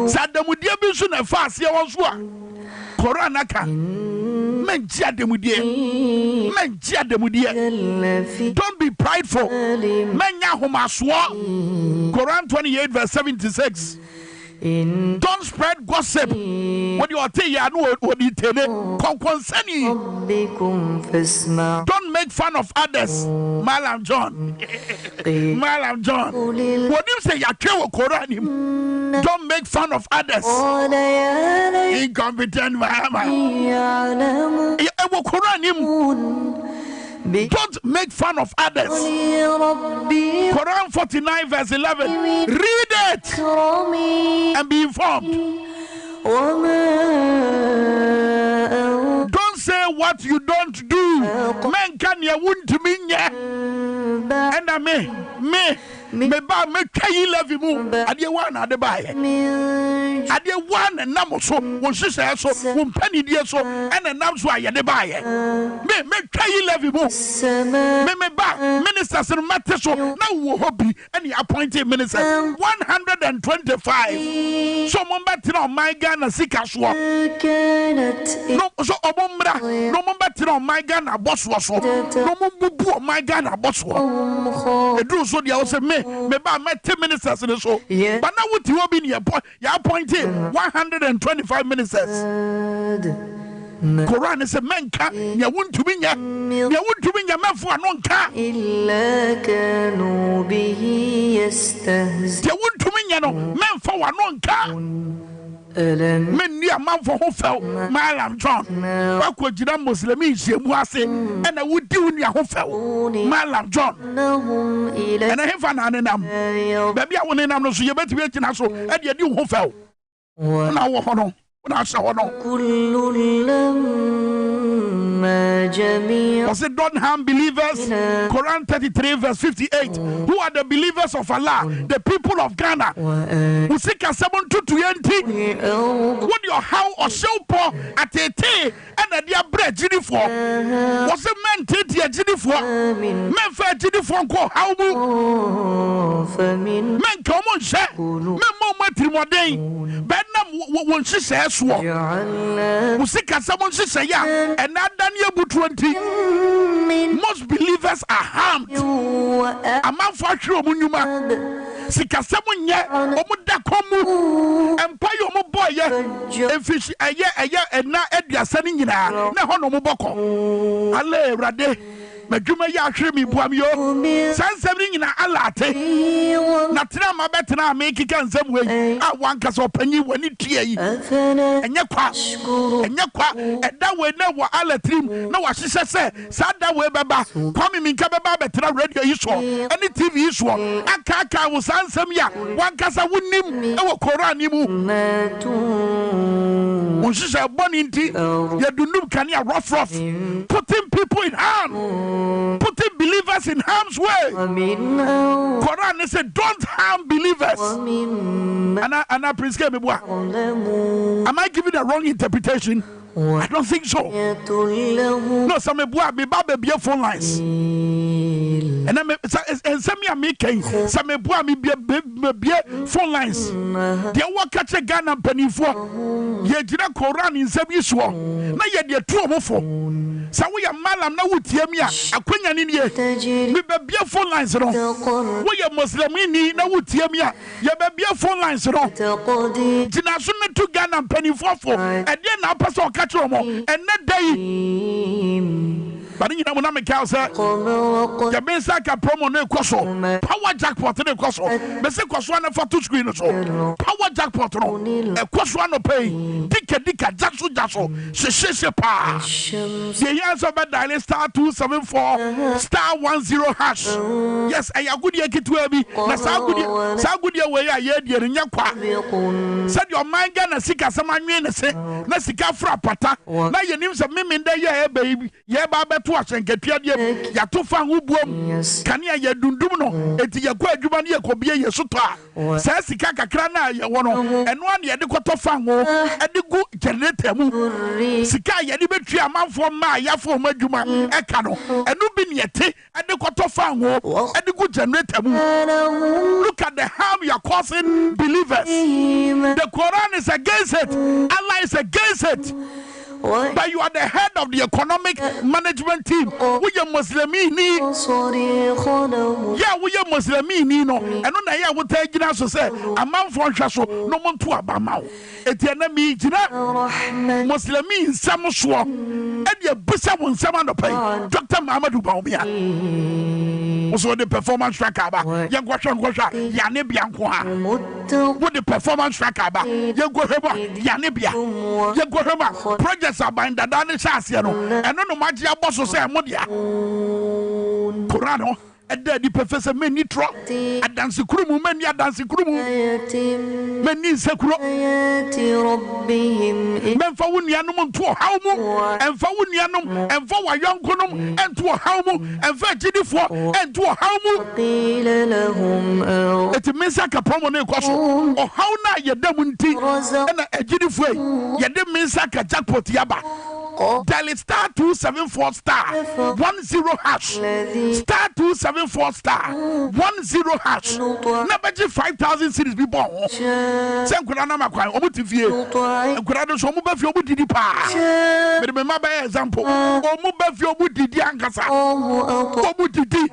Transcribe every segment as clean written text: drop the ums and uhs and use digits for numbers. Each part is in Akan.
Sadamudia bisu na fast ye wonso a Quran aka menji ademudie don't be prideful menya homaso Quran 28 verse 76 don't spread gossip. What you are saying, don't make fun of others. Malam John. What you say, Quran? Don't make fun of others. Incompetent Mama. Don't make fun of others. Quran 49 verse 11. Read it and be informed. Don't say what you don't do. Men can ya wun't mean ya. And I me ba me kayi levi mu ade one ade bae ade one nam so won hyehyɛ so won pani die so ene nam so ayede bae me kayi levi mu me ba ministers no mate so na wo hobby ene appointed ministers 125 so mo betre on my Ghana sika so no so obombra no mo betre on my Ghana boss so no mo bubu on my Ghana boss so edru so dia wo se me ba met 10 ministers in the show. But now what you have been your appointed 125 ministers. Quran is a man ka ya won't to be ya won't to be ya man for non ka illa kanu bihi yastahzi ya won't to be ya no man for non ka men ni amanfo ho fel Malam John wakọ jira muslimi nhyiamu ase na wudi uni ho fel Malam John na hefa na nenam ba bia wo nenam no so ye betimi agina so e de di ho fel na wo ho no na sha ho no was it don't harm believers? Quran 33 verse 58. Who are the believers of Allah? The people of Ghana. Usika 7-20. What your how or show po atete and their bread jini for? Was it men take your jini for? Men fair jini for ko how mu? Men come on share. Men mo matrimony. Benam won she says so. Usika 7 she say ya and Daniel 20. Most believers are harmed. A man for sure, Munuma. Sikasamunya, Omuda Komu, Empire Moboya, and fish a year, and now Edia sending in a Nahonoboko. Ale Rade. Majuma ya shimi buamyo sansebring na alate na tena mabetena make kan semwe a wanka so panyi wani tie yi enye kwa eda we na wo alatrim na wa hyehyɛ sɛ saa da we beba kwami minka beba betena radio yi so ani TV yi so aka wo sansem ya wanka sa wonim e wo Quran mu wo hyehyɛ boni nti ya dunum kan ya rough putting people in harm, putting believers in harm's way. Quran said, don't harm believers. And I prescribe me. Am I giving the wrong interpretation? I don't think so. No, some me baby phone lines. And some me making some me phone lines. They walk catch a gun and penny for ye did a Quran in some issue. Now ye dear two of four. So we are malam na would hear me a queen in ye. We be phone lines wrong. We are Muslim in na would hear me a ye be phone lines wrong. Jinasuna to gun and penny for and then I pass on catch and that day. But you know, when I'm a cow, sir, the best I can promo no crosso, power jackpot in a crosso, but say crosswana for 2 screen or so, power jackpot, a crosswana pay, dicka, jackso, she pa. The answer by dial star 274 star 10 hash. Yes, I good yaki to me. That's how good your way I heard in your qua. Said your mind gonna seek as a man, say, let's seek a frapata. Now your name's a mim in the year, baby. Yeah, Baba. to asenketua de ya to fa ho buom kanea ya dundum no enti ya kwa adwuma ne yakobie yesoto a sa sika kakra na ye wo no eno ane ye de koto fa ho ade gu generator mu sika ye de betua amanfo ma yafo ho adwuma eka no eno bi ne yete ade koto fa ho ade gu generator mu. Look at the harm you are causing believers. The Quran is against it. Allah is against it. But you are the head of the economic management team. We are Muslimini. Yeah, we are Muslimini. No, and on the year we take it as say a man for Shaso, no one to Abama. Etienne Jina Muslimi Samuswa, and your Bissa won someone to pay. Dr. Mamadou Baumia. Also, the performance tracker, young Washa, Yanibia, with the performance tracker, young Goheba, Yanibia, young Goheba, project. Sabanda dani shasiano eno no maji aboso se modia Qur'an ede di professor meni tro adansi kurumu meni adansi kurumu meni sekuro menfa wunianum nto hawmu enfa wunianum enfa wayonkonum ento hawmu enfa gidifo ento hawmu eti mensa ka promo ne koso o hawna yedam nti na agidifo yede mensa ka jackpot yaba. Dial it star 274 star 10 hash star 274 star 10 hash. Never 5,000 cities be born. Same Kurana Makwa, Omutifie, and Kurado Somubafio Didi Pa. But remember example, Omubafio Didi Ankasa, Omutiti.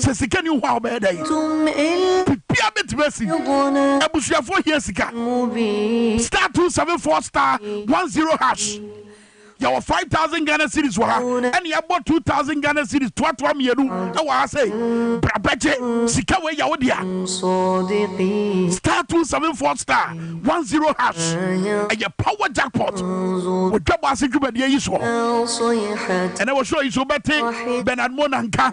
Says, can you wow bad day? Pia bit mercy. Abusia for here, Sika. Star 274 star 10 hash. Your 5,000 Ghana cities were, and you bought 2,000 Ghana cities. Twatwa Mieru. I say, Brabeche, Sikawe Yawodia. Star 274 star 10 hash. And your power jackpot. With Jabasi Juba de Yiswa. And I will show you so better Bernard Monanka.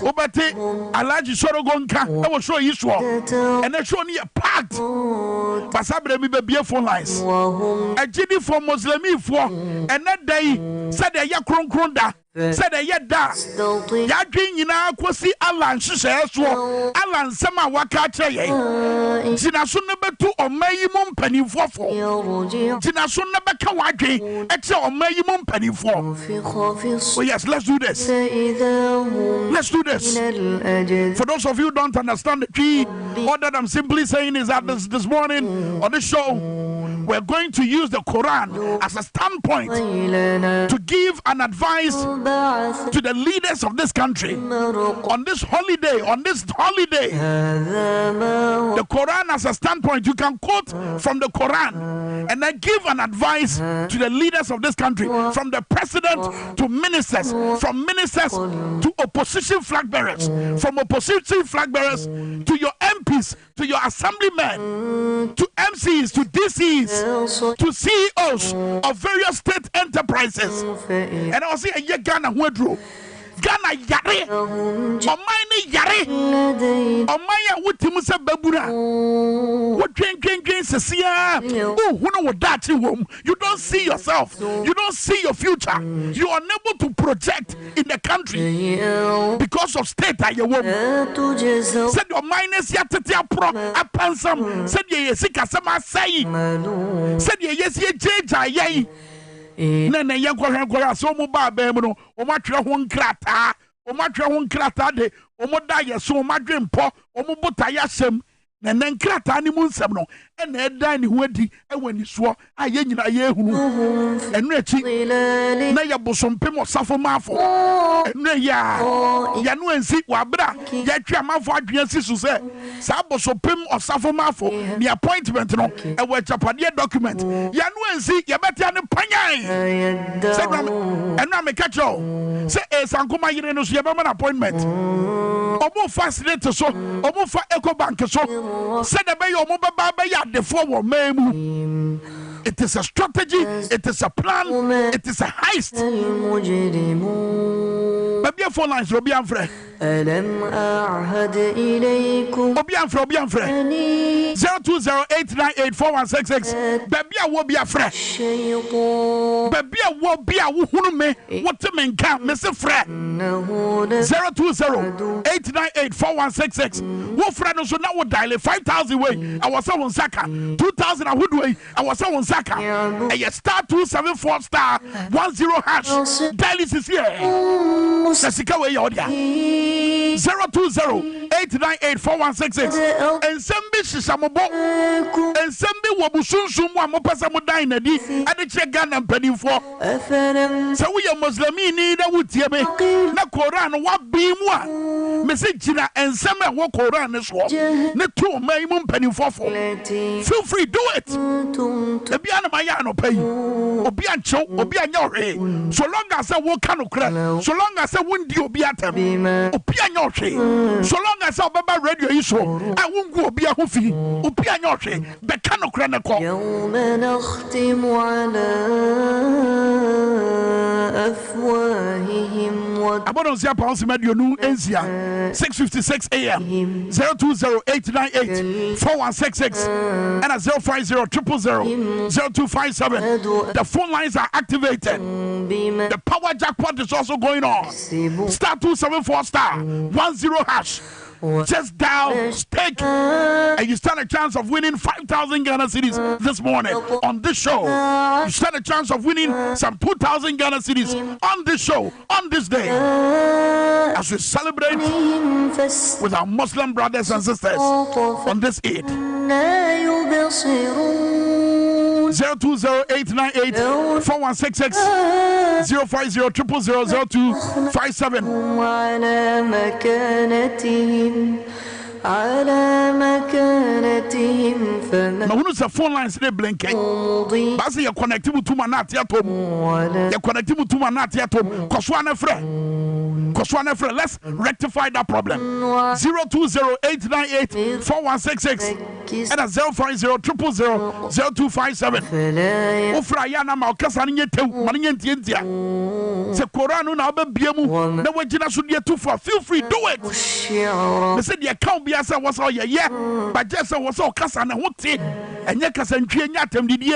Obate Alaji Sorogonka. I will show you so. And I show you a packed. Basabre mi be phone lines. A genie for Muslimi for. And that day said a yakron da said a yada yakin yina kwasi Alan shisha so Alan sama waka cheye jina so ne betu omayi mum panifo jina so ne beka wadwe eche omayi mum panifo. Oh yes, let's do this. Let's do this. For those of you who don't understand the key, all that I'm simply saying is that this morning on this show we're going to use the Quran as a standpoint to give an advice to the leaders of this country on this holiday. The Quran as a standpoint, you can quote from the Quran and then give an advice to the leaders of this country, from the president to ministers, from ministers to opposition flag bearers, from opposition flag bearers to your MPs, to your assemblymen, to MCs, to DCs, to CEOs of various state enterprises. And I was saying, Ghana Wedro. Ghana yare, Omani yare, Omaya Wutimusa Babura. What train Sasia? Oh, who know what that you don't see yourself, you don't see your future, you are unable to project in the country because of state. You said your minus Yatatia Pro, a pansam, said ye Sika Sama say, said ye yes, ye Jay. Nene yankwa so mo ba ba mu no o ma twa ho nkrata de o mo da ye so o ma dwempo o mo buta ya sem nene nkrata ni mu nsem no e na edan ni ho adi e wani so a ye nyina ye ehunu enu echi na ye bosompem osafo mafo enu ya no ansi wa bra ya twa mafo adwen si so se sa bosompem osafo mafo the appointment no e wa chapade document ya no ansi ye betia ne panyan se enu ameka cho se sankoma yire no so ye be man appointment omo facility so omo fa eco bank so se de be yo omo ba ya defo wo memu. It is a strategy, it is a plan, it is a heist. Baby phone lines Robbie and Fred. ألم أعهد إليكم Obi and Fred 0208984166. Baby I will be a friend. Baby I will be a who me what to men count Mr. Fred 02089841166. What friend also now would dial 5,000 way. I was on Saka 2,000 I would way. I was on Saka a star 274 star 10 hash. Dial is here. Sasika way order 02089841166. And some bitches I'm and some be wabushun one more person would die in a D and the check gun and penny for. So we are Muslim need a wood yame. Na Koran what be one message and some walk Koran as well. The 2 minimum penny for. Feel free, do it. The Biana Mayano pay. Obiancho, Obianore. So long as I walk canoe crack, so long as I wouldn't do Obiatam, Obianore. So long as I Baba radio issue, I won't go be a hoofy, Obianore, but canoe cranako. I'm on the Apostle Medio New Asia 6:56 a.m. 02089841166 and at 050000257. The phone lines are activated. The power jackpot is also going on. Star 274 star 10 hash. Just dial stake and you stand a chance of winning 5,000 Ghana cedis this morning on this show. You stand a chance of winning some 2,000 Ghana cedis on this show on this day as we celebrate with our Muslim brothers and sisters on this Eid. 02089841166 050000257. على مكانتهم فمن ما هو phone lines they blinking basi you connect to manati atom you connect to manati atom koswana friend let's rectify that problem 02089841166 and at 050000257 ofra ya na ma okasa nye tew manye ntientia se Quran na obabiemu na wagina so de to for feel free do it they said the account be asa was all yeah but just was all kasa na hote enye kasa ntwe nya atam didie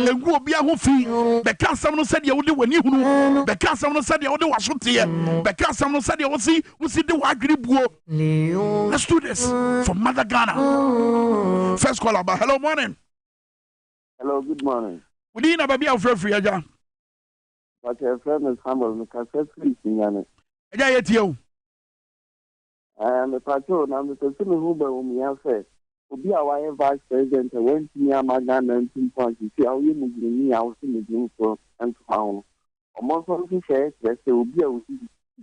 egu obi ahofi be kasa no said ye wode wani hunu be kasa no said ye wode wasote be kasa no said ye wosi de wadwiri buo. Let's do this from Mother Ghana. First call about hello morning. Hello, good morning. We need a baby of free aja. But your friend is humble, because that's sleeping on it. Aja yet you. I am a patron, I'm the person who me have said. To be our vice president, I went to near my gun 19 points. You see how you move me out in the room for and found. Almost one he says, that there will be a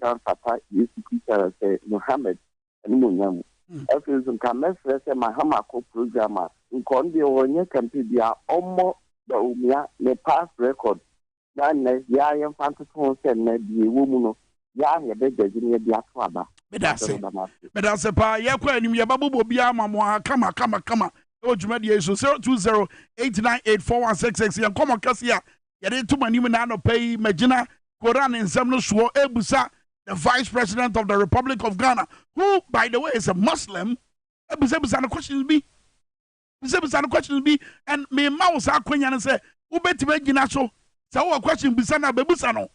down papa, used to teacher, say, Mohammed, and Munyam. After some comments, my Hamako programmer, in Condi or near campaign, they are almost the Umia, the past record. Then, I am fantasy and maybe a woman. Yeah, you bet the junior Biafra. But that's a pa, ya quanim, ya babu bia, mamma, come. Oh, Jumedia, so 02089841166, and come on, Cassia. You didn't too many man pay Magina, Koran, and Samno Swo Ebusa, the Vice President of the Republic of Ghana, who, by the way, is a Muslim. Ebusa, the question be. The question be, and me mouse are queen and say, who bet to make so? So, a question Bisana Bebusano.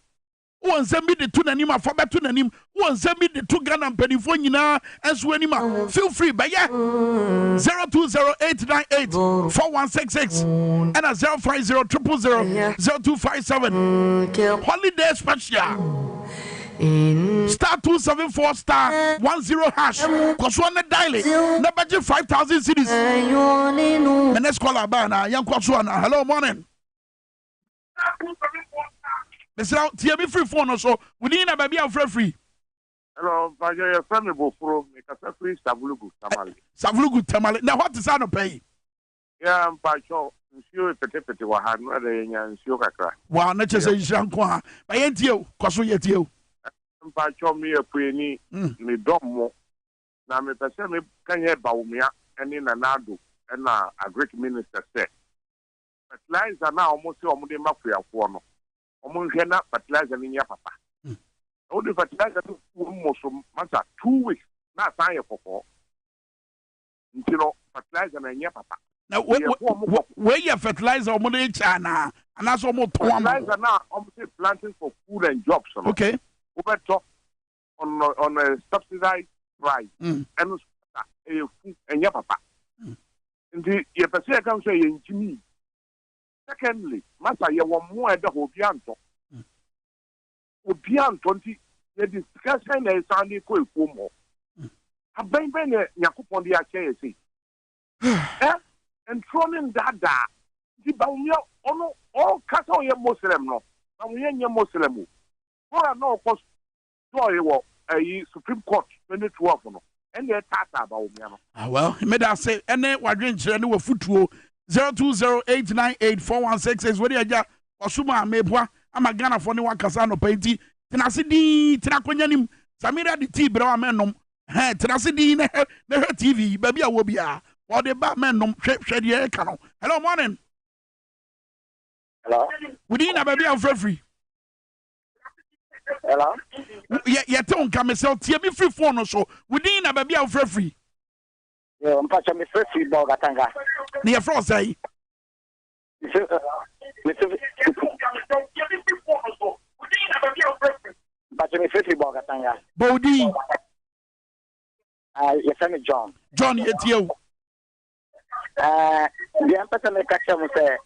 Who send me the two anima for better than him? Who send me the 2 Ghana pennyphone as well? Feel free, but yeah, 02089841166 and a 050000257. Holiday special. Star 274 star 10 hash. Cause one dial the budget 5,000 cities. The next caller, Bana, young Kwaswana. Hello, morning. Mr. TM free phone also. We need a baby of free. Hello, your friend Bofro, make a free Savulugu Tamale. Savulugu Tamale. Now, what is that to pay? Yeah, I'm Pacho. Monsieur Petepete wa had no other and Siokaka. Wow, not just a Jean-Qua. By NTO, Cosso Yetio. I'm Pacho me a penny, me domo. Now, me person me can hear Baumia and in an ado and a Greek minister said. But lines are now almost almost mafia for no. Omunhena fertilizer in your papa. Only fertilizer to almost matter 2 weeks. Not sign for. You know, fertilizer and yeah, papa. Now, where you fertilizer or money China, and that's almost fertilizer now. I'm planting for food and jobs. Okay. Over top on a subsidized price and food and yeah, papa. The your person can say in Jimmy. Secondly, Master, you want more at the Hobianto. Hobian 20, the discussion is only quite formal. A bang bang, Yakupon the Achese. And throwing that, the Baumia, all cut on your Muslim, no, and we ain't your Muslim. For no cost, a Supreme Court 2012, and they're tata about me. Well, he made us say, and then we're drinking any football 0208984166. Where you are, Osuma Mebwa, I'm a Ghana for anyone Casano Painty. Tenacity, Tenaquanium, Samira the T. Bramenum, Tenacity, never TV, baby, I will be or the Batman, shed your canal. Hello, morning. Hello. Within a baby of free. Hello. Yeah, don't come and sell TB free phone or so. Within a baby of free. Yeah, I'm patching me free ball gatanga. Near Frost, say. Patching me free ball gatanga. Bodie. Your friend John. John, yet you. The Emperor may catch him say,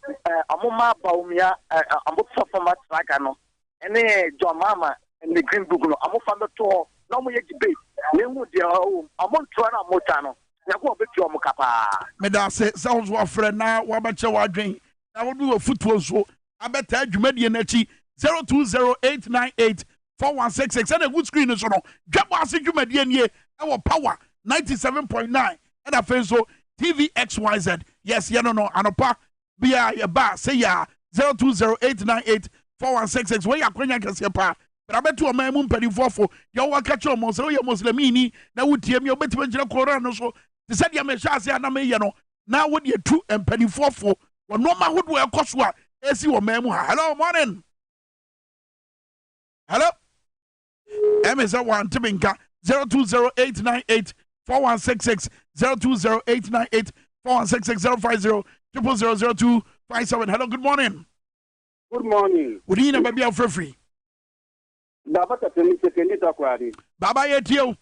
Amuma Baumia, I'm book for much like I know. And John Mama and the Green Book, I'm from the tour. No more debate. They would dear, I'm on Toronto Motano. You're going to be your Mokapa. Meda say, sounds what friend now, what about your drink? I will do a football so. I bet you median 0208984166 and a good screen is on. Drop us you median ye, our power 97.9 and a face so. TV XYZ. Yes, no, Anopa. Be a bar. Say ya 0208984166. Where you can see pa. But I bet you a man moon penny for your work at your most Muslimini. Now would team your better venture Koran so. They said you may say Aname. Now would you two and penny for well, no man would wear Coswa. As you a man. Hello, morning. Hello. MS1 Timinka 0208984166 0208984166 050 Hello, good morning. Good morning. Good evening, baby. I'm free. Baba Katemi Takwadi. Baba, yet you.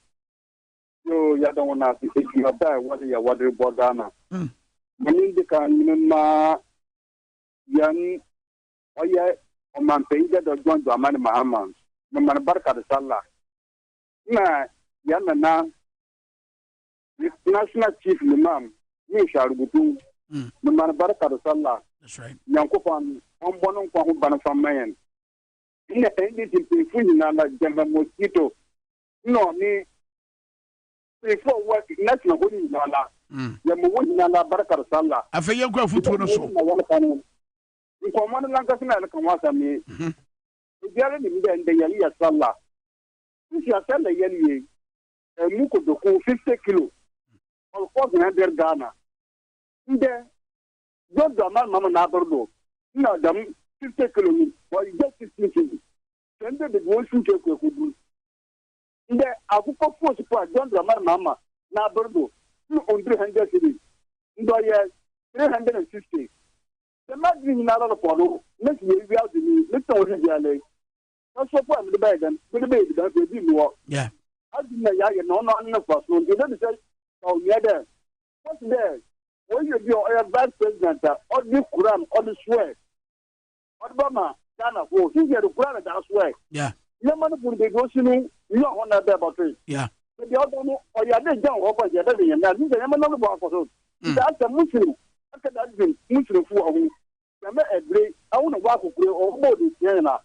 You don't want to take your time. What are your water Bordana? Manindika, Minima, Yan, Oya, or man paid that going to a man Mahaman. No man Barka the Salah. Na, Yana. National Chief Imam, you shall go to the Manabaraka of Salah. That's right. Yankofan, on Bonum Banafam Man. In the end, it is like General Mosquito. No, me before what national winning Nala. Yamu Nala Baraka of Salah. I feel you're going to put on so. If I'm one like us, I can watch me. If you are in the Yalia Salah, if you are selling Yali, a Muko 50 kilos. Of course, in Ghana. There, just the man, Mamma Nabardo. No, them 50 kilometers, or just 15 kilometers. Send the one shoot a could do. There, I will put support, John the man, Mamma Nabardo. 200 cities. There, 350. The man is not a photo. Let's be out to me. Let's go to the LA. That's what the bag and with the baby that will be more. Yeah. I didn't know you know, not enough for so you don't say. Oh, yeah, there. What's there? When you be a vice president, all this Quran, all this swear. Obama, Ghana, go. He's here to Quran, that's swear. Yeah. No man would be going to you don't want to about it. Yeah. But the other one, or you are dead down over the other, and that is a number of for that's a Muslim. After that, Muslim for a week. I want to walk with you or more this year. No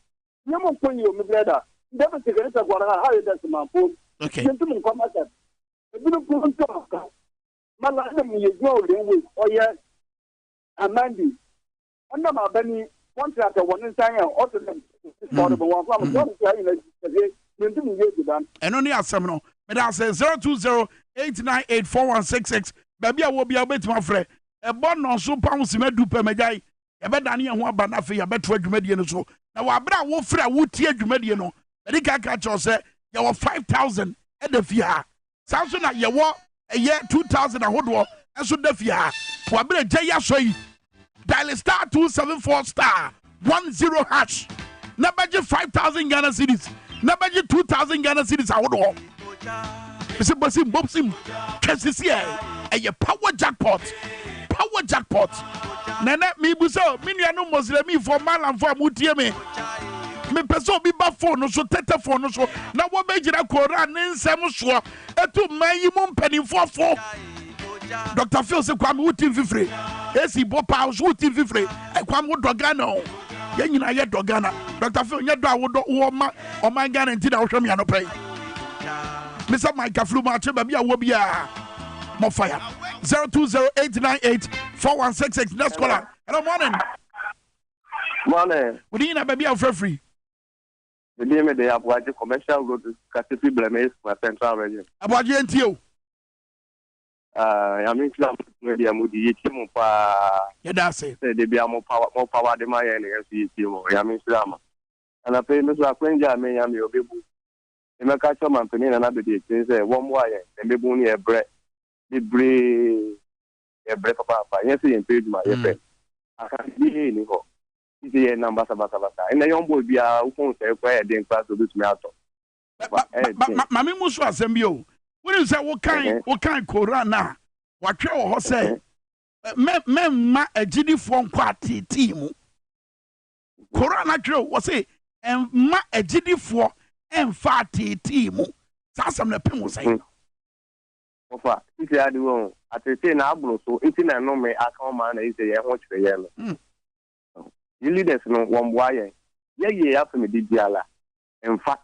one point you, my brother. Never take a little water, how it does my phone. Okay. Gentlemen, come at that. I didn't go and talk. My last name is Joe, or yes, Amandi. Under my Benny, one chapter, one in China, also them. And only a seminal. But I say 020-898-4166. Baby, I will be able to my friend. A bond on so pounds in Medupe Medai. A bed Daniel one banafi, a better Median so. Now, I bet I will free a wood tear Mediano. Edi ka cho say you were 5,000 at the fia. Samson na you were a year 2,000 ahodo enso da fia. Wa bere jaya so yi. Dial star 274 star 10 hash. Na baje 5,000 Ghana cedis. Na baje 2,000 Ghana cedis ahodo. Bisi bosim kesisi e power jackpot. Power jackpot. Nana mi buso mi nua no Muslim for malam for mutie me. Me person bi ba phone no so tete phone no so na wo be gira Quran ne nsem so etu mayi mu mpanimfo fo. Dr. Phil se kwam wuti fifre. Esi bo pa so wuti fifre. E kwam wo dogana o. Ye nyina ye dogana. Dr. Phil nye do awodo wo ma o man Ghana nti na wo hwem ya no pai. Mr. Mike Aflu ma che ba bia wo bia. More fire. 0208984166. Next caller. Hello, morning. Morning. What do you know, baby? I'm free. The name of the Abuaji commercial road is Cassidy Blemes for Central Region. Abuaji and Tio. I mean, maybe I'm with the Chimupa. Yadase. They be more power than my NSC. I mean, Slama. And I pay Mr. Quenja, may I be able to catch some and Penny and other days. Say, one wire, and maybe only a bread. The bread, a bread of Papa. Yes, he paid my friend. I can't be any more. This is a number of and the young boy be a who say, where they class to this matter. Mammy Musu Assembio. What is that? What kind Corana? What you say? Men, a giddy from quati team. Corana Joe was a and ma a giddy for and fatty team. That's some the pen was saying. Ofa, if you are the one, at the same abro, so it's in a no me, I come man, is a watch for yellow. You leaders know one wire. Yeah, after me did yalla. In fact,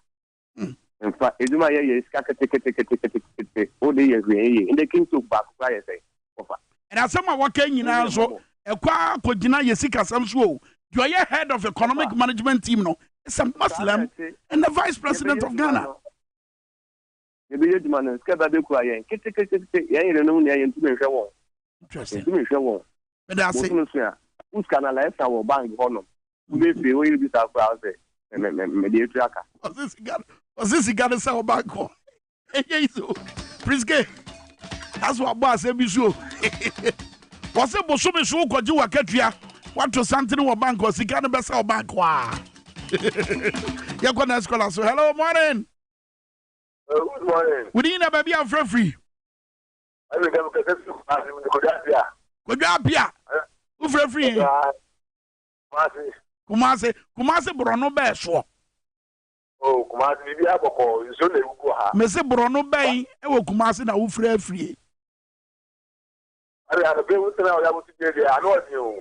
it's my year, ticket, all the years in the king took back, I say. And as someone working in our so, a qua could deny Yesika some show. You are head of economic management team, no? It's a Muslim and the vice president of Ghana. The village man is kept at the quiet. Interesting. But I say, who's canalized our bank honor? We will be surprised. Mediatraka. Was this got a sour bank? Prince Gay. That's what boss said. Be sure. Was it Bosumi Show? Could you work at ya? What to something or bank was he got a best our bank? You're going to ask us. Hello, morning. Good morning. We didn't have a baby. I'm free. I will go to the Good job, Pia. Who free? Kumase, Bruno Bear. Oh, Kumasi, you have a call. You should go. Mese Bruno Bay, I will Kumasi na ufre free. I have a bill to get there. I know you.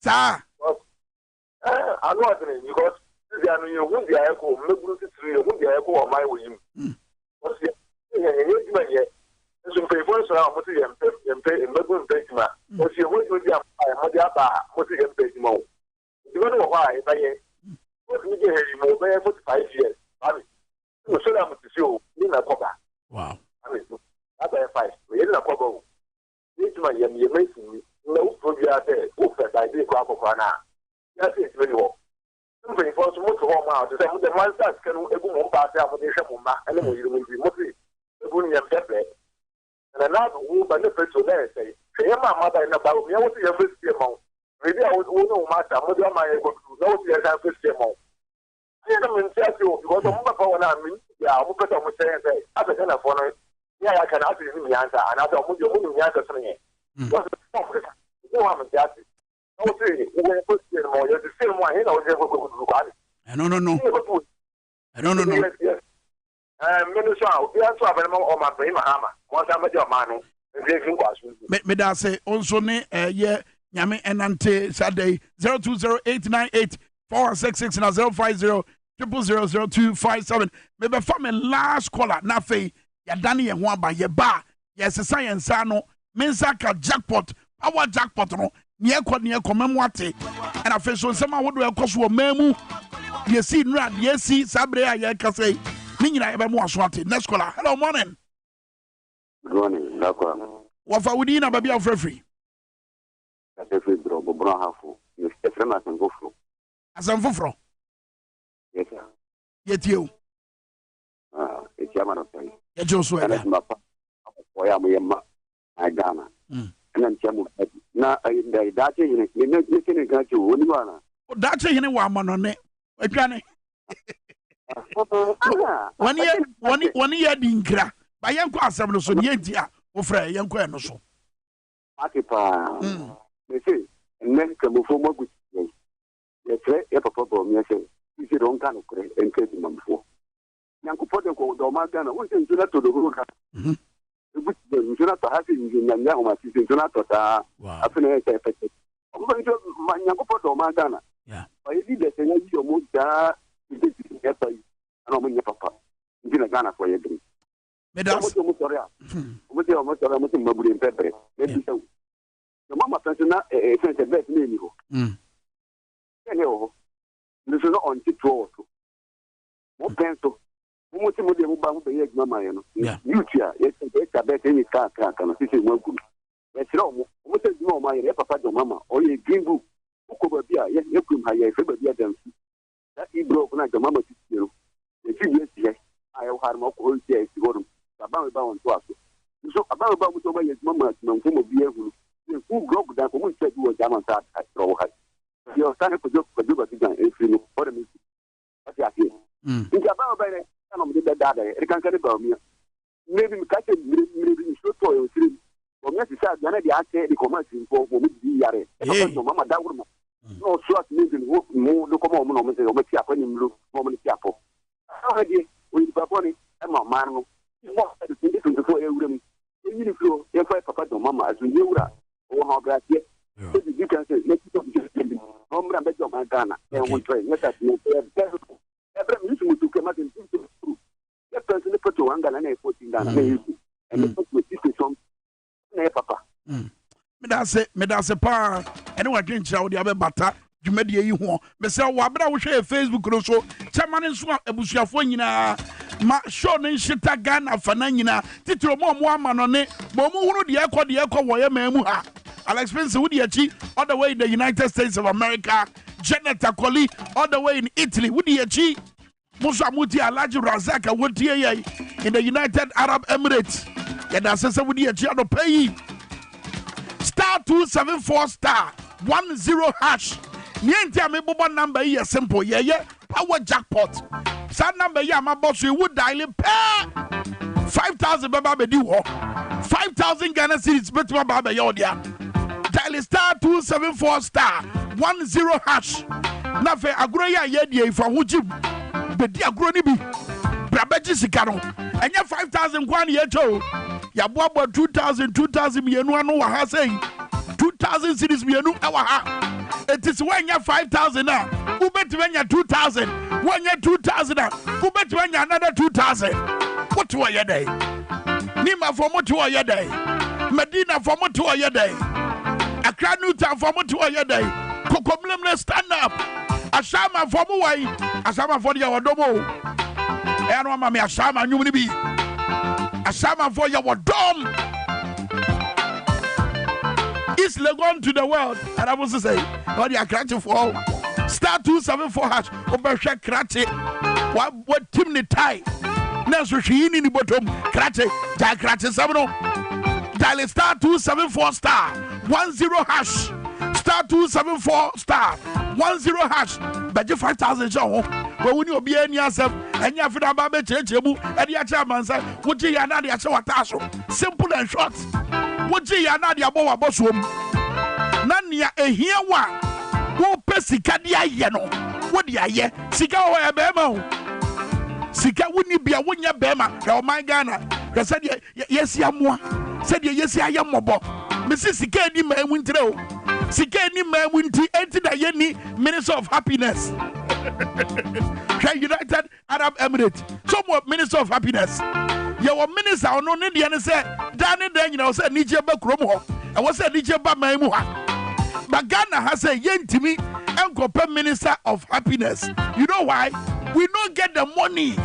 Sir, I know because you won't be able to echo on my way. What's the engagement? Some papers are what you pay in Melbourne Payma. What's your way to be a what you pay more? You don't know why, but what we get more than 45 years. I mean, so I'm to show in a copper. wow. I mean, that's 5. We in a copper. This man, you're making no project there. Open by the crop of Rana. That's it, very well. Something for some more to home out. The one that can go back there for the Shamuma, and then we will be mostly the Bunyan Pepe. And another who benefits to there say, say, my mother in about me, I was your first amount. Maybe I was no matter, what am I able to know the other first amount? I don't tell you because the moment for I mean, yeah, I'm going to say, I can afford it. Yeah, I can ask you the answer, and I don't want you to answer something. What's the problem? You don't have a answer. No, see, we're going to put more. You're the same one, you know, you're going to do it. I don't know. I don't know. Yes. Minister, we are to have a more on my brain, Mahama. Once I'm a job man, Me da say also ne ye nyame enante Saturday 0208984166 na 050000257 me be fa me last caller na fe ya dane ye ho aba ye ba yes science no mensa ka jackpot power jackpot no ne ekọ ate and afi so nsema wodo ekoso wo mamu ye si nra ye si sabre ya ye kase ni nyina ye be mo aso ate next caller. Hello, morning. Good morning. Wafa wudi na baby free. That's free bro, bro hafu. You step from us and go through. Asam foforo. Yes sir. Yetio. It's Yamano. Yajoso. Ghana. And then Chamu. Now, that's it. You're not making a country. That's a woman on it. One year dinkra. By young Quasam, so Yentia, or Frey, young Quenoso. Akipa. They say, and then come for more good. Yes, ever problem, yes, you should don't kind of encourage them before. Yanko Potter called Domagana, who is to the Ruka. You should not have in Yama, you should not have a finance effect. I'm going to my Yanko Potter Domagana. Yeah. I did the same as your mood. I don't mean your papa. You didn't Ghana for your drink. Madame, with your motor, in pepper. Maybe so. The mama person, a sense of best name. Anyhow, this is not on the draw. More pencil. Almost a model about the egg, mamma. Yeah. You, it's a bet any car, and this is one good. That's wrong. What is no my papa, mamma, or your green book? Who could be a you could hire everybody than that he broke like the mamma. The 2 years, yes, I have had more cold days to go to about to us. So about over his mamma, no form of beer who broke that woman said you were down on that at Row High. You're starting to do if you know what I mean. What's that here? It's about the data, it can't get about me. Maybe catch it, maybe so toil. Or necessarily, the commercial for the Yare. Mamma, that woman. No, short moving, more locomotive, or Machiapo, moment Chiapo. Already, with Baboni, and my man, what is different before every even if Papa, Mamma, as we knew that, or how glad yet. You can say, let's just home and bed of my Ghana, and we try. Let us know. Every mission to come out and that person put to Ghana and 14 Ghana, and the book with this from Papa. Medase pa anyone drink chow the other butter you made you want me say wabra wo share Facebook no so chairman nso abusuafo nyina ma show ne shita Ghana fana nyina titiro mo ama no ne mo mu hunu de ekọ wo ye mamu ha Alex Prince wo de achi all the way in the United States of America Janet Akoli all the way in Italy wo de achi Musa Muti Alaji Razaka wo tie ye in the United Arab Emirates and asese wo de achi ado pay star 274 star 10 hash. Niente me bobo number here simple. Yeah. Power jackpot. That number here my boss you would dial it 5,000 baba be do 5,000 Ghana cedis better baba yodia. Dial star 274 star 10 hash. Na fe agro ya ye from wuji be di agro ni bi. Brabeji sikaro. Enya 5,000 kwan ye cho. Ya boabo 2,000 mienu anu wa ha say 2,000 cedis mienu awa ha. It is when you 5,000 now. Who bet when you 2,000? When you 2,000 now. Who bet when you another 2,000? What to your day? Nima for what to your day? Medina for what to your day? Accra Newtown for what to your day? Kokomlemle stand up. Ashama for way. Ashama for your domo. And one mammy Ashama you will be. Ashama for your dome. East Legon to the world. And I was to say, what you are cratching for? Star 274 hash. Obersha cratching. What Timney tie? Next, she in the bottom. Cratching. Jack cratching. Dial star 274 star 10 hash. Star 274 star 10 hash. But you 5,000 show. But when you be any yourself and you have to have a change, and your chairman said, what you are not your show. Simple and short. What you are not your boss room. Nania a here one. Who Pessicadia Yano? What do you Sika or a bemo? Sika wouldn't be a winya bema, or my Ghana. I said, yes, Yamwa. Said, yes, I am mobo. Mrs. Sika ni man winter. Sika ni man winter entered the Yeni Minister of Happiness. United Arab Emirates. Somewhat Minister of Happiness. Your minister on no Indian said, Danny then you know said Nijaba Kromo. I was a Nijaba Maimuha. But Ghana has a yen to me and compare Minister of Happiness. You know why? We don't get the money.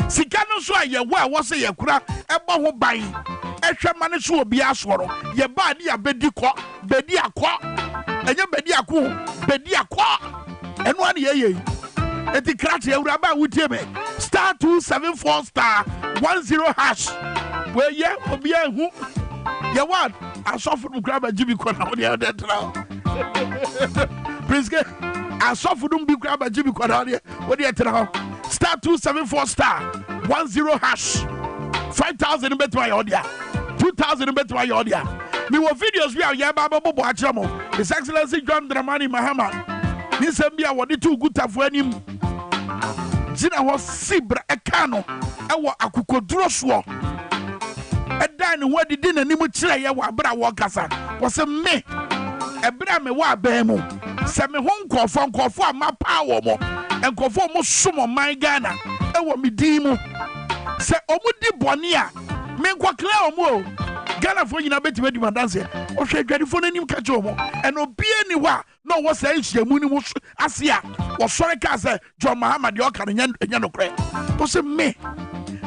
Sikano so ye wa was a yakura eba ho ban. Ehwe mane so obi asoro. Ye ba di abedi akwa. Enye bedi akwo, bedi akwa. Eno an ye. Eti krati Euraba wutie me. Star 274 star 10 hash. Where ye obia hu. Ye what? I suffer from grab a Jimmy Kona on the other now. Prince K. I suffer from big grab a Jimmy Kona on the other. Star 274 star 10 hash. 5,000 in better my audio. 2,000 in better my audio. Me were videos we are Yababa Boachamo. His Excellency John Dramani Mahama. Nisambia what the 2 good for him. Zina was Sibra Ekano. Ewa Akukodroswo. A dine where the dinner Nimuchia Wabra Wakasa was a me. A brame wa bemo. Semi home call from my power more and conform sumo my Ghana. Ewa mi dimo. Se omudi bonia. Men kwa clear mo. Ghana for you na beti wedi dance. O hwe dwadifo nanim ka jomo. And obi aniwa no was say hyiamuni mu asia. Wo sore ka say John Muhammad de oka nya no kre. O se me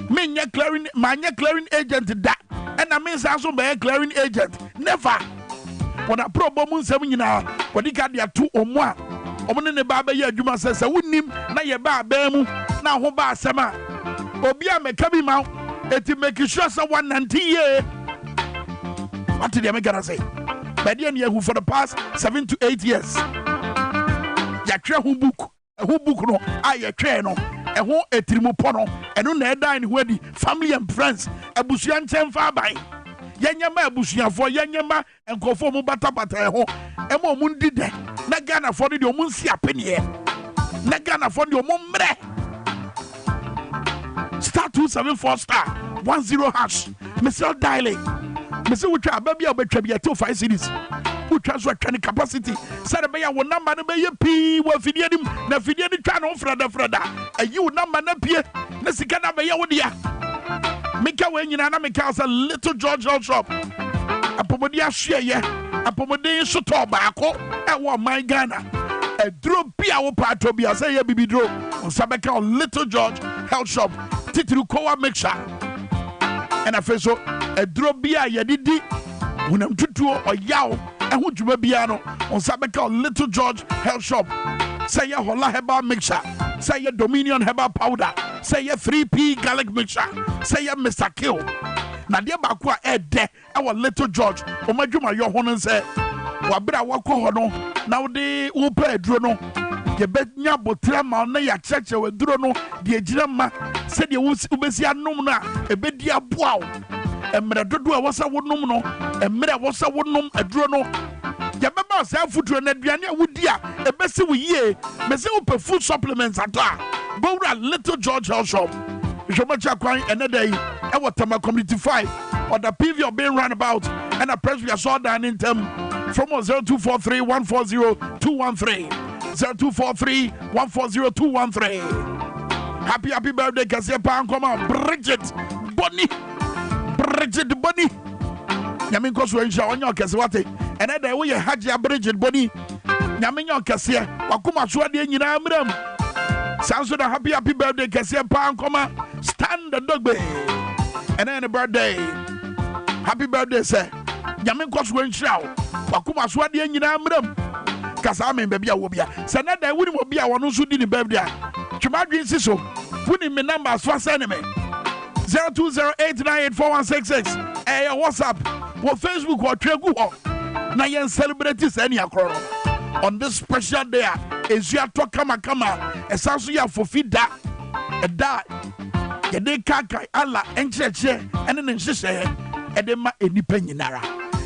nya clearing manya clearing agent da. And I mean so be clearing agent. Never. When a problem nsem nyina, wodi ka dia to omo a. Omo ne ba ba ye adwuma se wonim na ye ba ba mu na ho ba asema. Obi a meka bi ma eti make sure say 190 year. What did you gonna say? By the end, who for the past 7 to 8 years, ya who book no, I no, and who a trimupono, and who never dine where the family and friends, a bushian ten far by. Yanyama bushia for Yanyama and conform bata home, and more mundi de, Nagana for your munsia penny, Nagana for your mumbre. Star 274 star 10 hash, Mr. Daily. Mese wutra baby obetwa bia 25 cities wutra so atwa ne capacity sare be ya wo number ne be ye pi wo fidie nim na fidie ni twa no frada ayi wo number na pie na sika na be ye wo dia meka we nyina na meka sa Little George Health Shop apomodi ahwe ye apomodi so to baako e wo man Ghana e dro bia wo pato bia say ye bibi dro on sabeka Little George Health Shop titru kowa mixture and afeso a drop beer yadidi when I'm tutu or yaw and who you be on Sabeka Little George Health Shop. Say your Hola Heba mixture, say your Dominion Heba powder, say your 3P garlic mixture, say your Mr. Kill. Nadia Bakwa Ed de our Little George, or my Juma your honor say, Wabra Wako Hono, now the Upe Drono. You bet Botrama na ya church with Drono, the Ejirama said you was Ubesia Numna, a bedia bow. Emre dodo wasa wonum no emre wasa wonum aduro ya beba say food na aduane awudi a ebesi wo yie mese wo pe food supplements ata go Little George Health Shop Jomacha kwan eneda yi e Watama Community 5 or the PV of being run about and a press we saw down in them from 0243 140 213 0243 140 213. Happy birthday Kasia Pan, come on Bridget Bonnie Bridget Bonnie. Yamin Koswensha on your Caswate, and then we had your Bridget Bonnie. Yamin your Cassia, Wakuma Swadi in Amram. Sounds with a happy birthday, Cassia Pan, comma, stand the dog bay. And then a birthday. Happy birthday, sir. Yamin Koswensha, Wakuma Swadi in Amram. Kasame baby Wobia. Sanada wouldn't be our one who did the birthday. Chumadrin Siso, putting me number as fast enemy. 0208984166. Hey, WhatsApp, what Facebook, what Tregu, Nayan celebrities any across. On this special day, is your talk kama, a sansuya for feed that, a da, a day kaka, Allah, and church, and then she say, Edema, any penninara.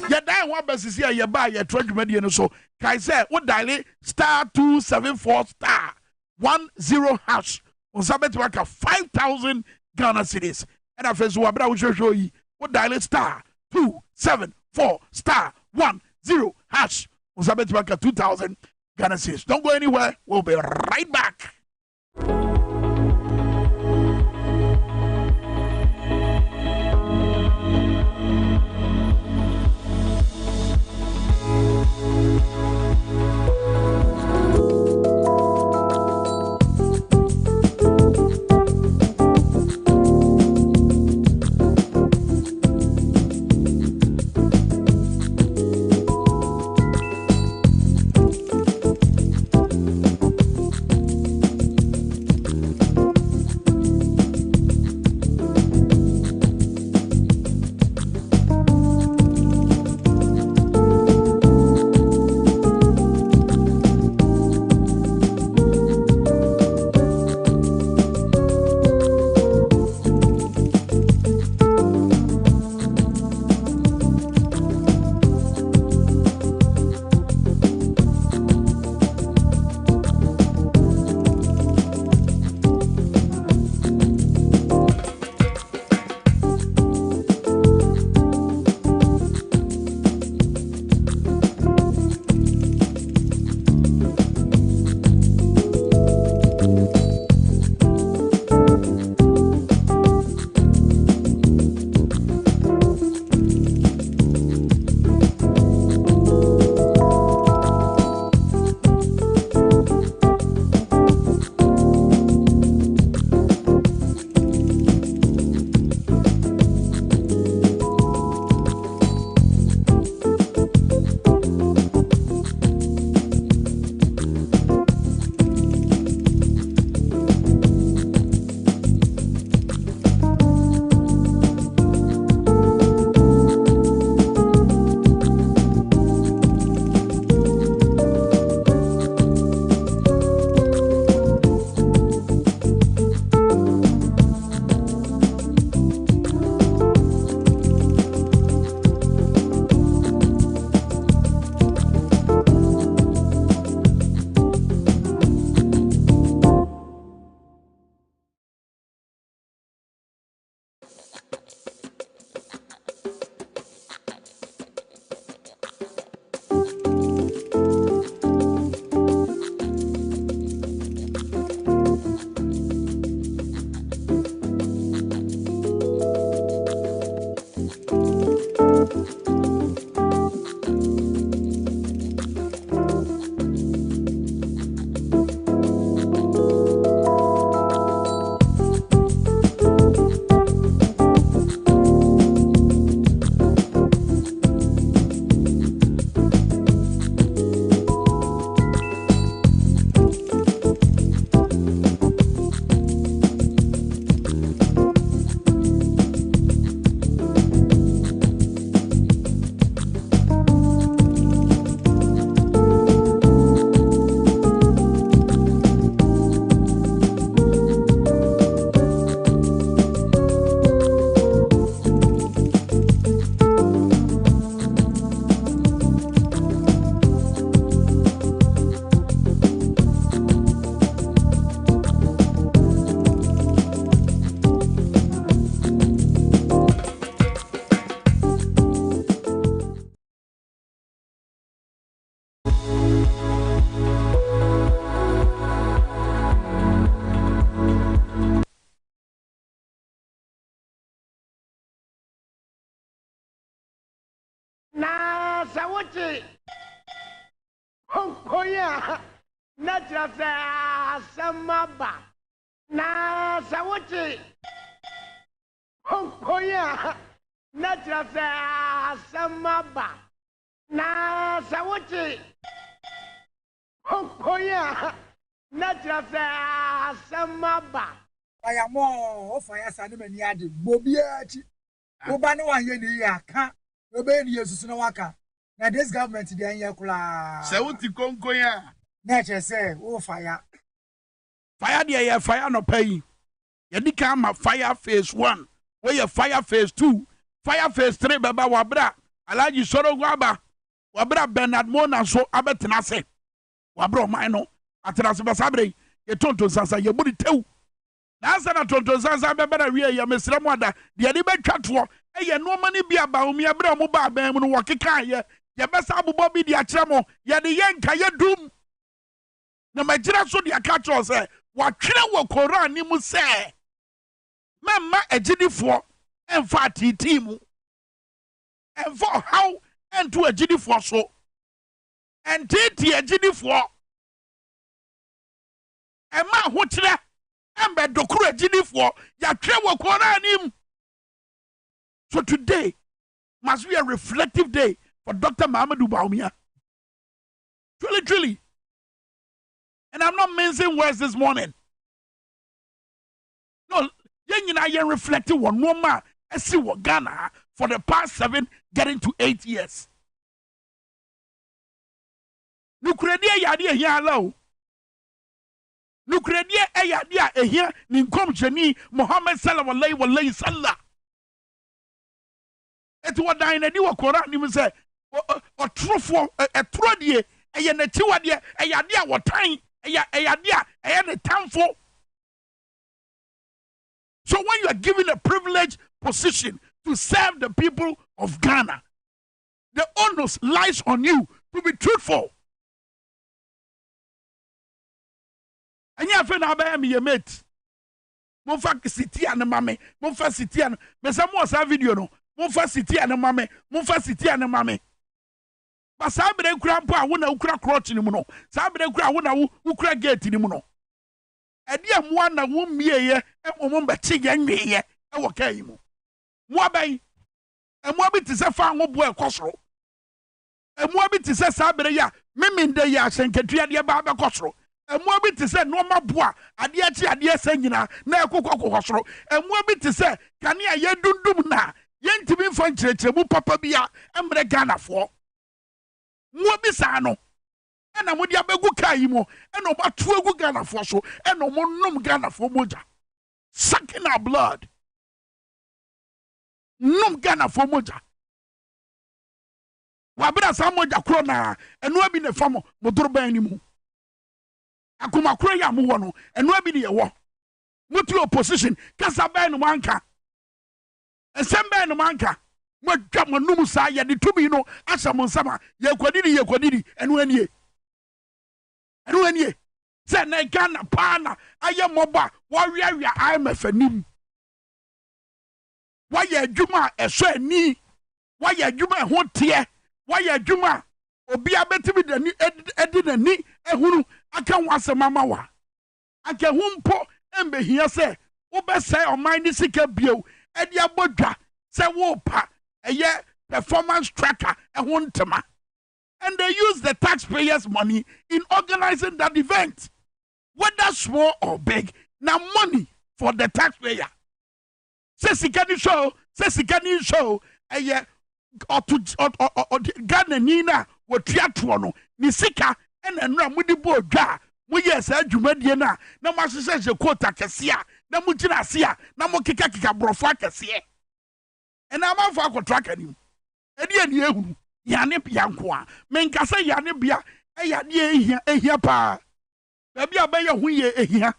Ya die one best is here, you buy your 20 million or so. Kai say, what dial star 274 star 10 hash on Sabbath worker 5,000 Ghana cities. And I first wabra will show you what dial star 274 star 10 hash on Sabbath worker 2,000 Ghana cities. Don't go anywhere. We'll be right back. sawote honkoya na trasa samaba na sawote honkoya na trasa samaba na sawote honkoya na trasa samaba aya mo ofaya sane mani ade bobiati oba ne wanye ne ya ka obe ni yesusu na waka na this government dey anya kula se wuti konko ya na che se o fire dey ya fire no pay ye di ka ma fire phase 1 we ye fire phase 2 fire phase 3 baba wabra alaji soro gwaba wabra Bernard Mona so abetena se wabra o man no atena se basabre ye tonto sasa ye budi tew na na tonto sasa bebere wie ye mesra mu ada de ni betwato eye no mani bia ba omi abra mu ba ban mu no wokeka ye besa abobɔ bi de akere mo ye de ye nka ye dum na magira so de aka tro se watwere wo Koran ni mu se memma agidifo emfa titi mu emfa how ento agidifo so entiti agidifo ema hokyere embe dokuru agidifo ya twere wo Koran ni. So today must be a reflective day for Dr. Mahamadou Bawumia. Truly. And I'm not mincing words this morning. No, you're reflecting one woman. I see what Ghana for the past 7 getting to 8 years. Nukredia yadia here allow. Nukredia yadia here ninkom jeni Muhammad sallallahu alaihi wasallam. Et what dine and you were Koran, you say, or true for a trodie, a yanatiwadia, a yadia, what time, a yadia, a had a time for. So when you are given a privileged position to serve the people of Ghana, the onus lies on you to be truthful. And you have been me a mate. Monfa city and mammy, Monfa city and Mesa video no. Monfa city and mame, Monfa city and mame. But Sabre grandpa wona ukra crotch ni muno. Sabre gra wona ukra gate ni muno. E dia mo na wo mieye e mo mba chi yanwe e wo kai mu. Mo abai. E mo bi ti se fa ngo bo e kosoro. E mo bi ti se Sabre ya meminde ya hyenketua de ba ba kosoro. Emu bi te se no maboa ade achi ade asa nyina na ekokokosoro. Emu bi te se kane a yedundum na yentimi mfa nkyerɛkyerɛmu papa bia emre Ghana fo. Mu bi sa no ena mo dia begu kai mo ena oba to egu Ghana fo so ena mo nom Ghana fo moja. Sucking our blood. Nom Ghana fo moja. Wabra sa moja kro na enu abi ne famo modoro ban ni mu. Akuma kro ya mu wo no enu abi ne ye wo. Mutu opposition kasa ban no manka. Esembe no manka. Mo dwa mo num sa ye de tumi no asha mo nsama ye kwadidi enu anie. Enu anie. Se na Ghana pa na aye moba wo wiawia IMF anim. Wa ye adwuma eso ani. Wa ye adwuma ho tie. Wa ye adwuma obi abetimi dani edi nani ehunu aka wasema mawa. Aka humpo embehia se wo be say oman ni sika bio edi abodwa se wo pa eye performance tracker ehun tema. And they use the taxpayers' money in organizing that event, whether small or big. Now money for the taxpayer. Say sikani show eye Ghana nina wo triato no ni sika ena nra mudi bo dwa mo yes adwumadie na mo ahyehyɛ quota kɛse a na mo gyina ase a na mo keka brofo akɛse e na amanfo akɔtra kanim edi ani ehunu yane bia nko a menkasa yane bia eyade ehia pa baby abaye ho ye ehia.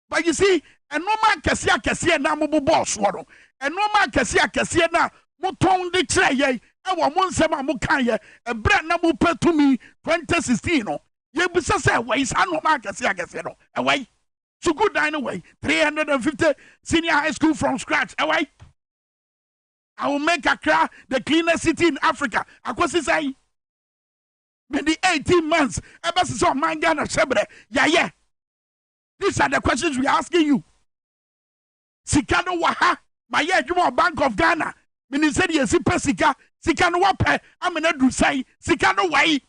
But you see enoma akɛse na mo bobɔ so no enoma akɛse na mo ton de kyerɛ ye e wo mo nsɛm a mo kan ye ebra na mo petumi 2016 no ye bisa sɛ wai sa no ma akɛse no e wai so good dine way 350 senior high school from scratch e wai I will make Accra the cleanest city in Africa. Akwasi say Maybe 18 months. Ever since my Ghana shebre. Yeah. These are the questions we are asking you. Sikano waha. My Juma Bank of Ghana. Minister yesi pesika. Sikano wape. Amena do say. Sikano wai.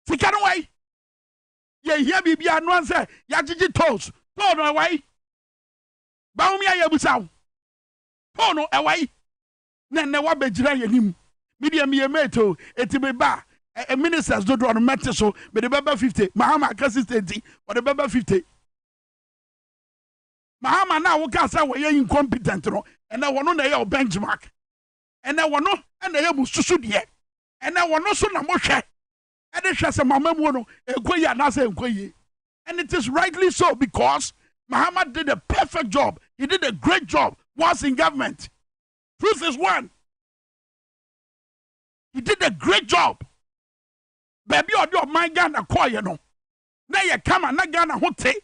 Sikano wai. Ye here bibi anu say. Ya jiji toes. Tono wai. Baumia yebusaw. Tono wai. Nene wabejira yenim. Media me meto etibeba a ministers do on matter so but the baba 50 Mahama consistency or the baba 50 Mahama now we can say we incompetent no and now one na your benchmark and now one and na you susu de and now one so na mo hwe and the hwe say mama mu no ekoyi na say ekoyi and it is rightly so because Mahama did a perfect job. He did a great job once in government. Truth is one. He did a great job. Baby, or my Ghana call you know. Now you come and Ghana hote.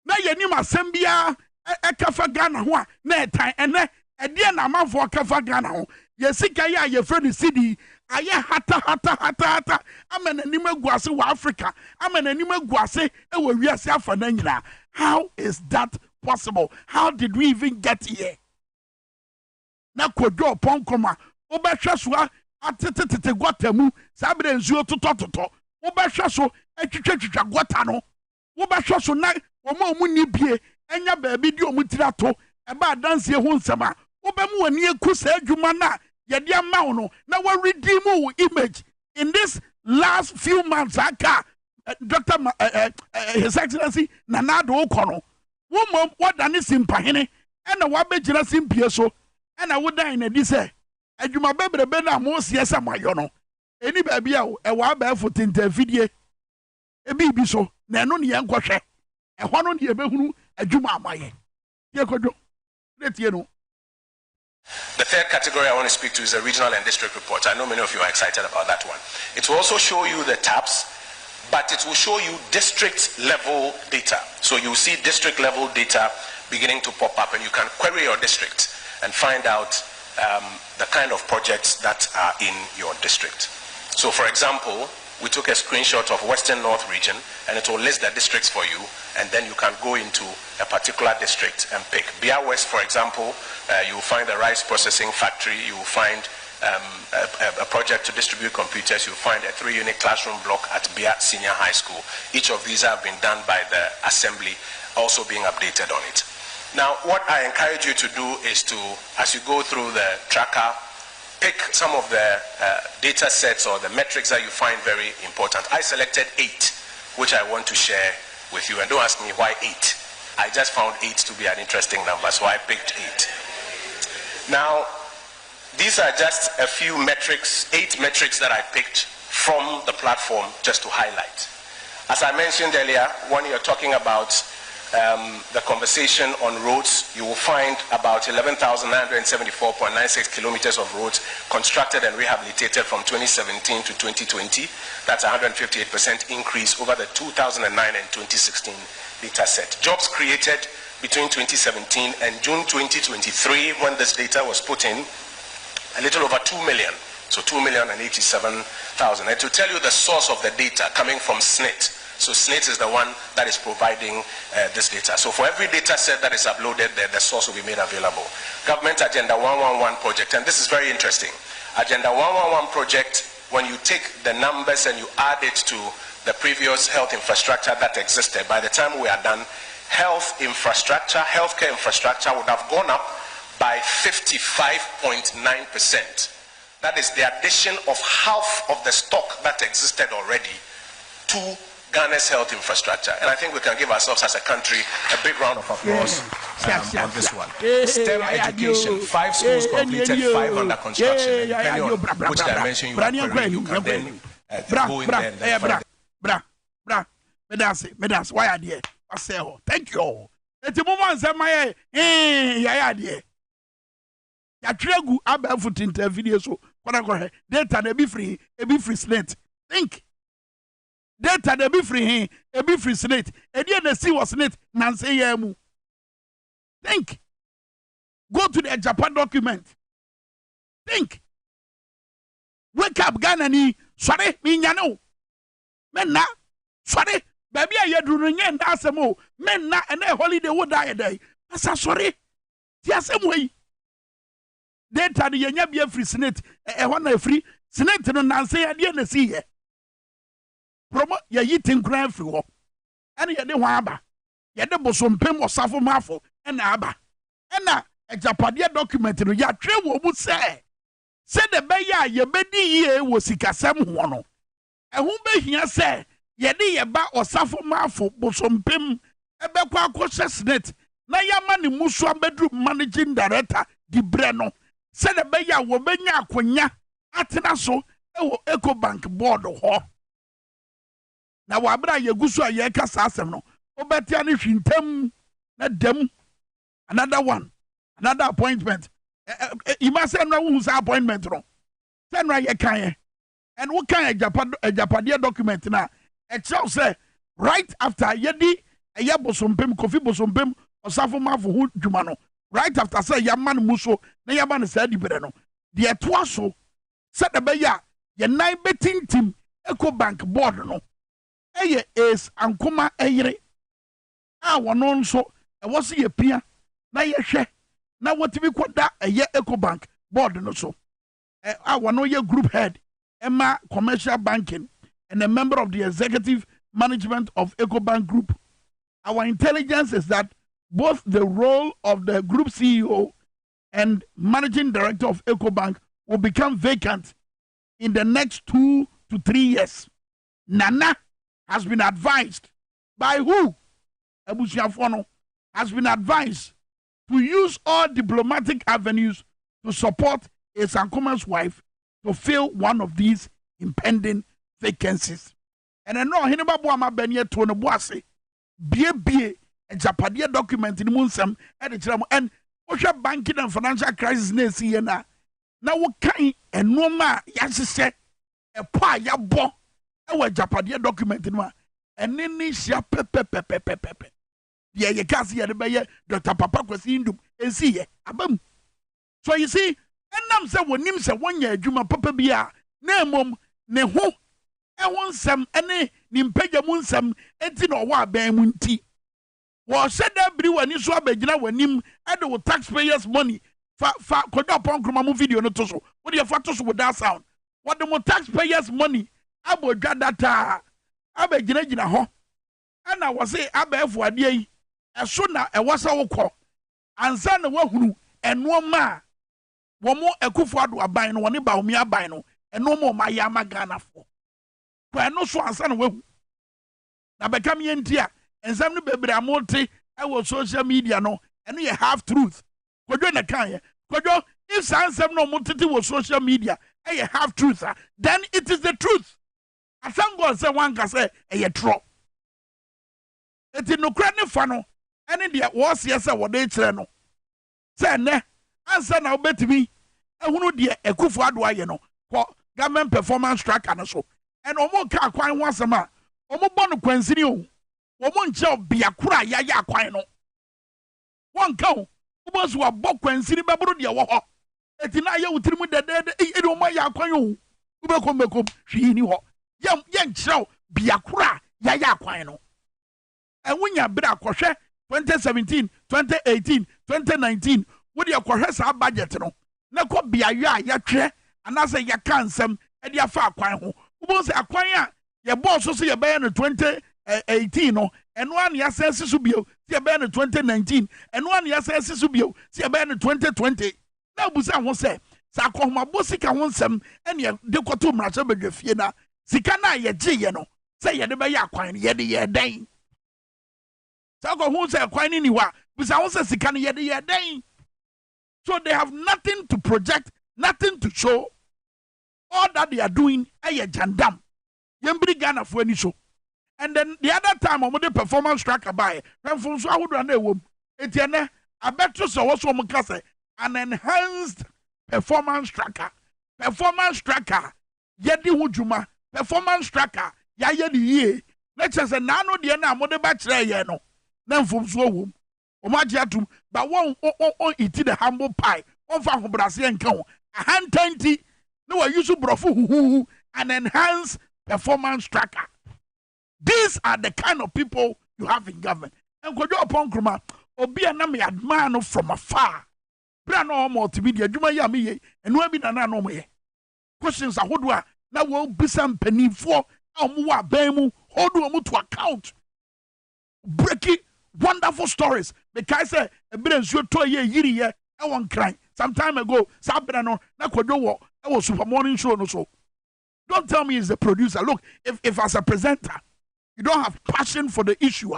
Now you need my Sambia a kafa Ghana one. Na time and then a dear man for kafa Ghana. You see, your friend city. Aya hata. I'm an anima guase wa Africa. I'm an anima guase. And we are for Nanya. How is that possible? How did we even get here? Now could draw upon comma. Obashaswa. Atete gwatamu sabre nsuo totototo wo ba hwe so atwitwatwa gwata no wo ba hwe so na omo ni bie enya baabi di omutira to e ba danse ho nsema wo ba mu wani ekusa adwuma na ye de amawo no na wa redeem wo image in this last few months aka Dr. His Excellency Nanado Okono wo mom wadane simpahene e na wa begira simpie so e na wo dan na di se adwuma bebrebe na mo siesa mayo no eni baabi a e wa ba foto intervidie e bi so na eno ne yankwohwe e ho no ne behunu adwuma amaye ye kodo letie no. The third category I want to speak to is the regional and district reports. I know many of you are excited about that one. It will also show you the tabs, but it will show you district level data. So you see district level data beginning to pop up, and you can query your district and find out the kind of projects that are in your district. So for example, we took a screenshot of Western North region and it will list the districts for you, and then you can go into a particular district and pick. Bia West, for example, you will find the rice processing factory, you will find a project to distribute computers, you will find a 3-unit classroom block at Bia Senior High School. Each of these have been done by the assembly, also being updated on it. Now, what I encourage you to do is to, as you go through the tracker, pick some of the data sets or the metrics that you find very important. I selected 8, which I want to share with you. And don't ask me why 8. I just found 8 to be an interesting number, so I picked 8. Now, these are just a few metrics, 8 metrics that I picked from the platform just to highlight. As I mentioned earlier, when you're talking about the conversation on roads, you will find about 11,974.96 kilometers of roads constructed and rehabilitated from 2017 to 2020. That's a 158% increase over the 2009 and 2016 data set. Jobs created between 2017 and June 2023, when this data was put in, a little over 2 million. So 2,087,000. And to tell you the source of the data coming from SNIT. So SNIT is the one that is providing this data. So for every data set that is uploaded, the source will be made available. Government Agenda 111 project, and this is very interesting. Agenda 111 project, when you take the numbers and you add it to the previous health infrastructure that existed, by the time we are done, healthcare infrastructure would have gone up by 55.9%. That is the addition of half of the stock that existed already to Ghana's health infrastructure. And I think we can give ourselves as a country a big round of applause on this one. STEM education, 5 schools completed, 5 under construction. Depending on which dimension you are querying, you can then go in there and find Medasi, why are you? Thank you. It's a moment my idea. Ya tregu abafoot interview so data na be free slate. Think data na be free slate. E dey na see was slate na say ya mu. Think. Go to the Japan document. Think. wake up Ghana ni sorry me nyano menna sorry baby a yedru nye nda asemo menna ene holiday wo da yedai asa sorry ti asemo yi data de yenya bia free senate ho na free senate no nanse ya de na si ye promo ya yitin kran free ho ene ye de ho aba ye de bosompem osafo mafo ena aba ena ejapade document no ya twe wo mu se de be ya ye bedi ye wo sikasem ho no ehun be hia se ye de ye ba osafo mafo bosompem ebekwa akose senate na yama ne muso abedru managing director di bre no se de be ya wo benya akonya atena so ewo Ecobank board ho na wa bra ye guso a ye kasa asem no obetia ne hwintam na dem another appointment you must say no who's appointment no say no ye kan and what kind of Japade document na e tell say right after yedi eye bosompem kofi bosompem osafo mafo hu dwuma no right after say yaman muso na yaman say dibere no de etoa so say de be ya ye nine betting team Ecobank board no eye is ankoma eyire a wono nso e wo se ye pia na ye hwe na wotimi koda eye Ecobank board no so a wono ye group head Emma commercial banking and a member of the executive management of Ecobank Group. Our intelligence is that both the role of the group CEO and managing director of Ecobank will become vacant in the next 2 to 3 years. Nana has been advised by who? Ebusiafono has been advised to use all diplomatic avenues to support Esankoma's wife to fill one of these impending vacancies. And I know Hinaba Boama Benye to Dwado Ase bie a Japade document in Munsam and Osha banking and financial crisis na si na wo kan enoma ya sese e pa ya bo e wa Japade document no ene ni hia pepepepepepe ye ye kasi ye be ye Dr. Papa Kwesi Indum ensi ye abam. So you see enam se wonim se wonya adwuma papa bia na emom ne ho e wonsam ene ni mpagya mu nsam enti na owo aban mu nti wo sheda biri wani so abagina wanim e de wo taxpayers money fa kodo upon kroma mu video no to so wo de fa to so with that sound what the mo taxpayers money abodwa data abagina gina ho ana wo se abafo ade yi eso na e wasa wo kɔ ansa na wahunu enoma womo ekufo ado aban no woni ba omi aban no enoma ma ya magana fo ko eno so ansa na wahu na bekam ye ntia ensam no bebre amonte e wo social media no eno ye half truth kodwo na kan ye kodwo if sansam no motete wo social media e ye half truth then it is the truth asango say one ka say e ye tro eti no kra ne fa no ene de wo se say wo de kire no say ne ansa na obetimi ehunu de ekufo ado aye no ko government performance tracker no so and omo ka kwan ho asema omo bɔ no kwansini o omo nche obia kura ya akwan no won ka o obo so abɔ kwansini bɛboro de wo hɔ eti na ye wutirimu dedede e de omo ya akwan o ubekom hwi ni hɔ ye nkyerɛw bia kura ya akwan no enwunya bra kɔhwɛ 2017 2018 2019 wodi akɔhwɛ sa budget no na kɔ bia ya twɛ anase ya kansam e de afa akwan ho ubo se akwan a ye boss so ye be no 2018 no eno an ya sense so bio se ye be no 2019 eno an ya sense so bio se ye be no 2020 na busa ho se sa akɔhoma bo sika ho nsɛm ene de kɔto mracha badwafie na sika na ye gye ye no se ye de be ya akwan ye de ye dan sa akɔho se akwan ni wa busa ho se sika na ye de ye dan. So they have nothing to project, nothing to show. All that they are doing is jandam. Yembri Ghana for any show. And then the other time, I'm the performance tracker by. When from so I would run a woman. Etienne, I bet you so also an enhanced performance tracker. Performance tracker. Yedi hujuma. Performance tracker. Ya yedi ye. Let's just say nano diana mode bachelor yeno. Then from so womb. Omajiatum, but one eat the humble pie. One for Brazilian count. 120 No, I use brofu and enhance performance tracker. These are the kind of people you have in government. And go upon Kruma, or be a name admire from afar. Brand or multimedia, Juma Yami, and Webby no me. Questions are what do I now will be some penny for Amua Bemu, hold you to account. Breaking wonderful stories. Because a bit of toy year, I won't cry. Some time ago, Sabrano, Nakodo, I was super morning show no so. Don't tell me he's the producer. Look, if as a presenter, you don't have passion for the issue,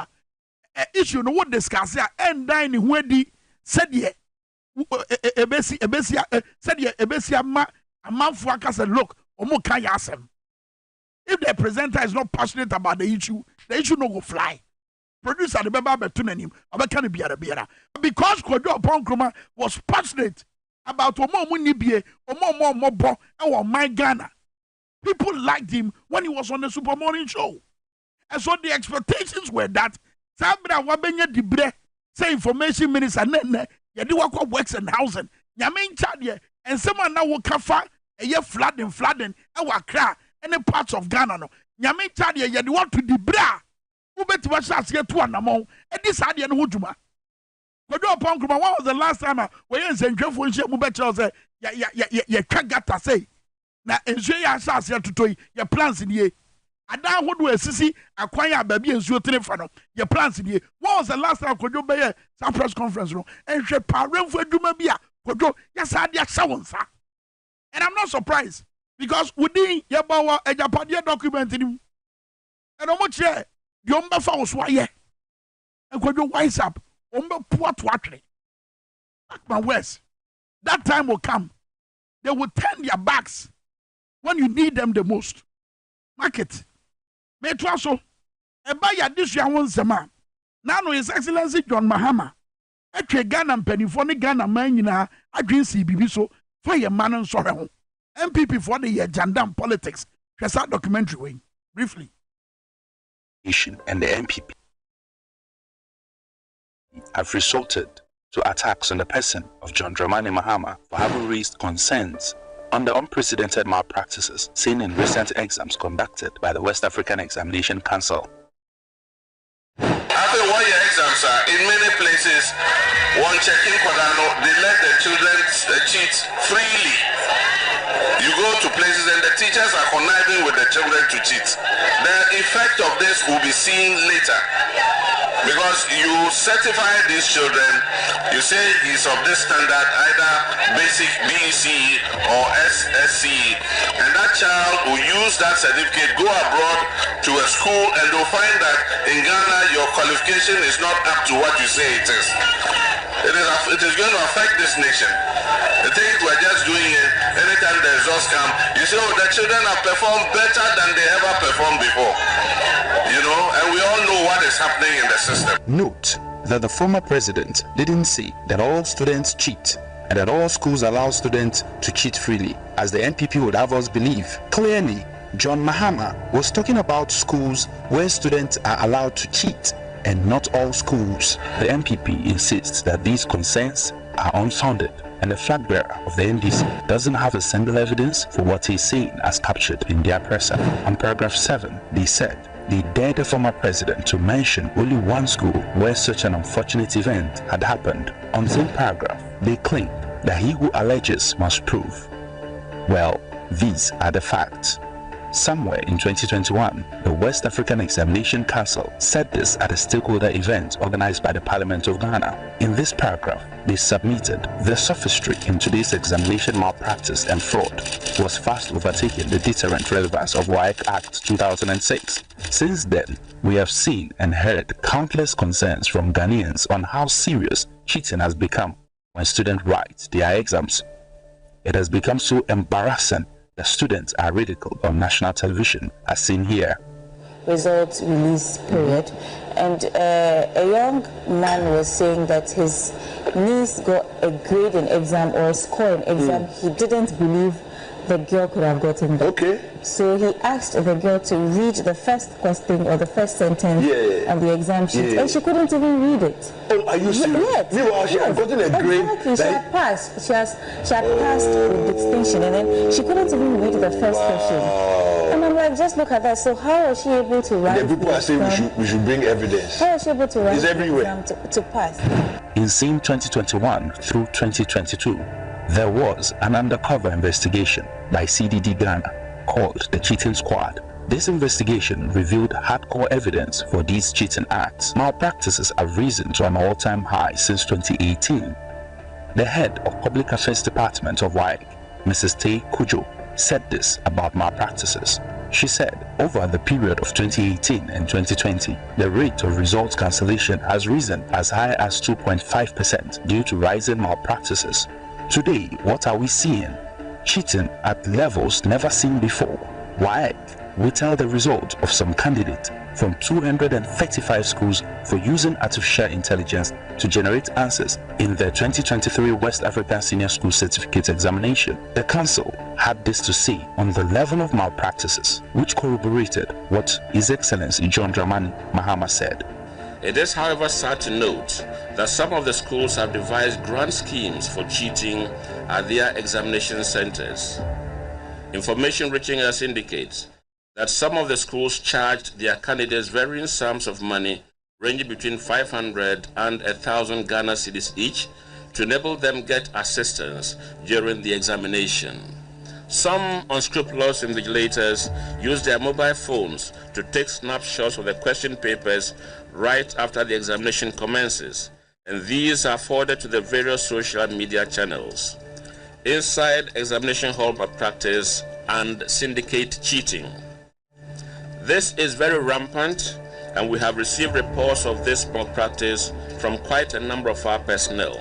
issue no what discuss here, and dining where the said ye, said ye, a man for said, look, Omoka Yasem. If the presenter is not passionate about the issue no go fly. Producer the beba betunanim, abekani biara. Because Kojo upon Kroma was passionate about Omo Munibie, Omo Mobo, and my Ghana. People liked him when he was on the Super Morning Show. And so the expectations were that Sabra Wabenya Dibre, say information minister, Nene, Yadiwako works and housing, Yamin Chadye, and someone now will kafa, a year flooding, and Wakra, any parts of Ghana. No, Yamin Chadye, Yadiwak to Dibra, who bet to us here to an amount, and this idea and Hujuma. Kodo upon Kuma, what was the last time we in St. Jeff when she Mubet say, ya kagata say. Na ensuo ya asase atotoyi your plans in ye ada hodo asisi akwanya baby ensuo tenefa no your plans in ye. What was the last time Kojo be sa press conference no enhwe paremfo aduma bi a Kojo yasa ade ahya wonsa. And I'm not surprised because within your bawa ejapade document ni and omo che the omba fa wo aye and Kojo wise up omba puat watwe back my west. That time will come, they will turn their backs when you need them the most. Market. Metraso. Eba ya disu ya wonsema. Nano His Excellency John Mahama. Etwe Ghana mpanifo ne Ghana man nyina adwen CBB so for your man and sorry ho. MPP for the jandam politics. Hwesa documentary way. Briefly. And the MPP have resorted to attacks on the person of John Dramani Mahama for having raised concerns on the unprecedented malpractices seen in recent exams conducted by the West African Examination Council. After 1 year exams are in many places, one checking Kodano, they let the children cheat freely. You go to places and the teachers are conniving with the children to cheat. The effect of this will be seen later. Because you certify these children, you say he's of this standard, either basic BEC or SSC, and that child will use that certificate, go abroad to a school, and they'll find that in Ghana your qualification is not up to what you say it is. It is going to affect this nation. The things we're just doing it, anytime the results come, you say, oh, the children have performed better than they ever performed before. You know, and we all know what is happening in the system. Note that the former president didn't say that all students cheat and that all schools allow students to cheat freely, as the NPP would have us believe. Clearly, John Mahama was talking about schools where students are allowed to cheat and not all schools. The NPP insists that these concerns are unfounded, and the flag bearer of the NDC doesn't have a single evidence for what he's saying as captured in their presser. On paragraph 7, they said they dared the former president to mention only one school where such an unfortunate event had happened. On the same paragraph, they claim that he who alleges must prove. Well, these are the facts. Somewhere in 2021, the West African Examination Council said this at a stakeholder event organized by the Parliament of Ghana. In this paragraph, they submitted the sophistry in today's examination malpractice and fraud was fast overtaking the deterrent relevance of WAEC Act 2006. Since then, we have seen and heard countless concerns from Ghanaians on how serious cheating has become when students write their exams. It has become so embarrassing that students are ridiculed on national television, as seen here. Results release period, and a young man was saying that his niece got a grade in exam or a score in exam he didn't believe the girl could have gotten that. Okay. So he asked the girl to read the first question or the first sentence of the exam sheet, and she couldn't even read it. Oh, are you serious? Yes. Meanwhile, she had gotten a grade. Exactly. She had passed. She had passed with distinction, and then she couldn't even read the first question. And I'm like, just look at that. So how was she able to write? The people are saying we should bring evidence. How was she able to write? It's everywhere. To pass? In same 2021 through 2022, there was an undercover investigation by CDD Ghana called the Cheating Squad. This investigation revealed hardcore evidence for these cheating acts. Malpractices have risen to an all-time high since 2018. The head of Public Affairs Department of WAEC, Mrs. Tay Kujo, said this about malpractices. She said, over the period of 2018 and 2020, the rate of results cancellation has risen as high as 2.5% due to rising malpractices. Today, what are we seeing? Cheating at levels never seen before. Why? We tell the result of some candidate from 235 schools for using artificial intelligence to generate answers in the 2023 West African Senior School Certificate Examination. The council had this to say on the level of malpractices, which corroborated what His Excellency John Dramani Mahama said. It is, however, sad to note that some of the schools have devised grand schemes for cheating at their examination centers. Information reaching us indicates that some of the schools charged their candidates varying sums of money ranging between 500 and 1,000 Ghana cedis each to enable them get assistance during the examination. Some unscrupulous invigilators use their mobile phones to take snapshots of the question papers right after the examination commences, and these are forwarded to the various social media channels. Inside examination hall malpractice and syndicate cheating. This is very rampant, and we have received reports of this malpractice from quite a number of our personnel.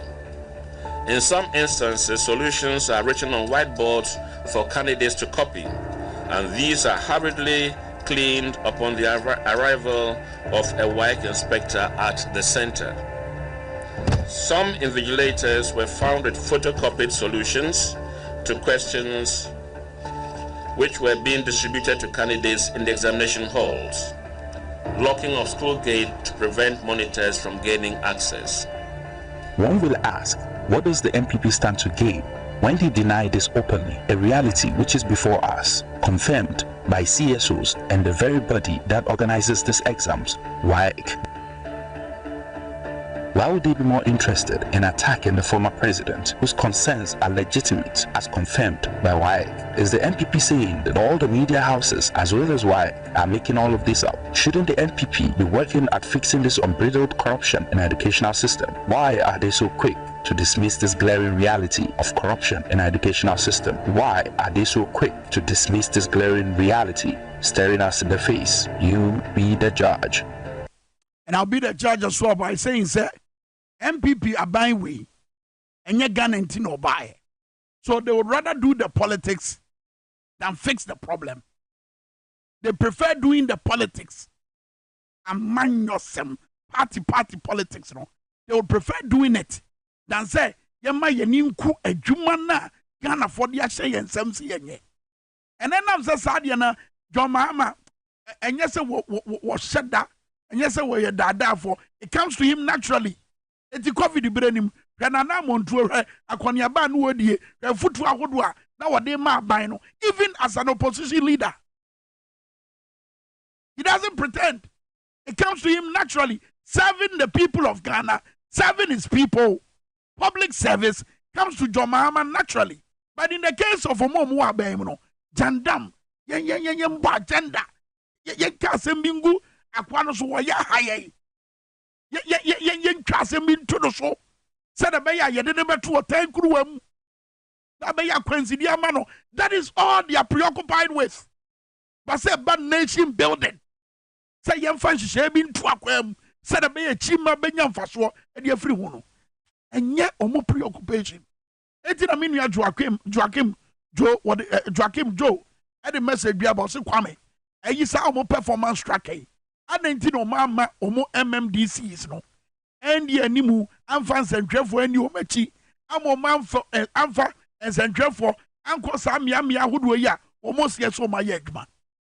In some instances, solutions are written on whiteboards for candidates to copy, and these are hurriedly cleaned upon the arrival of a WAEC inspector at the center. Some invigilators were found with photocopied solutions to questions which were being distributed to candidates in the examination halls, locking of school gate to prevent monitors from gaining access. One will ask, what does the MPP stand to gain when they deny this openly, a reality which is before us, confirmed by CSOs and the very body that organizes these exams, WAEC? Why would they be more interested in attacking the former president, whose concerns are legitimate as confirmed by WAEC? Is the MPP saying that all the media houses as well as WAEC are making all of this up? Shouldn't the MPP be working at fixing this unbridled corruption in the educational system? Why are they so quick to dismiss this glaring reality of corruption in our educational system? Why are they so quick to dismiss this glaring reality staring us in the face? You be the judge. And I'll be the judge as well by saying, sir, MPP are buying way, and you're gonna no buy. So they would rather do the politics than fix the problem. They prefer doing the politics and man yourself, party politics, no. They would prefer doing it than say, Yama Yaninku a Jumana, Ghana for the action and some see. And then I'm so sad, John Mahama, and yes, was shut that. And yes, where you're dad for it comes to him naturally. It's the coffee the brain him. Canana Montour, a Quaniaban Woody, a foot to a woodwa. Now what they might buy no, even as an opposition leader. He doesn't pretend. It comes to him naturally. Serving the people of Ghana, serving his people. Public service comes to John Mahama naturally. But in the case of Omomu Abemuno, Jandam, yen agenda, yen Kasembingu. Aquano so waya haye ye twasem into no so said the beya ye didn't beto 10 kruwam that beya kwanzidi amano. That is all they are preoccupied with. But say bad nation building say yem fan hye bi into akwam said the beya chima benya mfaso e de afiri hu no enye omo preoccupation enti na menu Joaquim Joe e the message bi about se kwame eyi sa omo performance tracker Adenti no mama omo MMDCs no. Endi animu amfa nsentwefo ani omachi. Amo manfo amfa nsentwefo Uncle Samia Huduya, almost yes, so my yegma.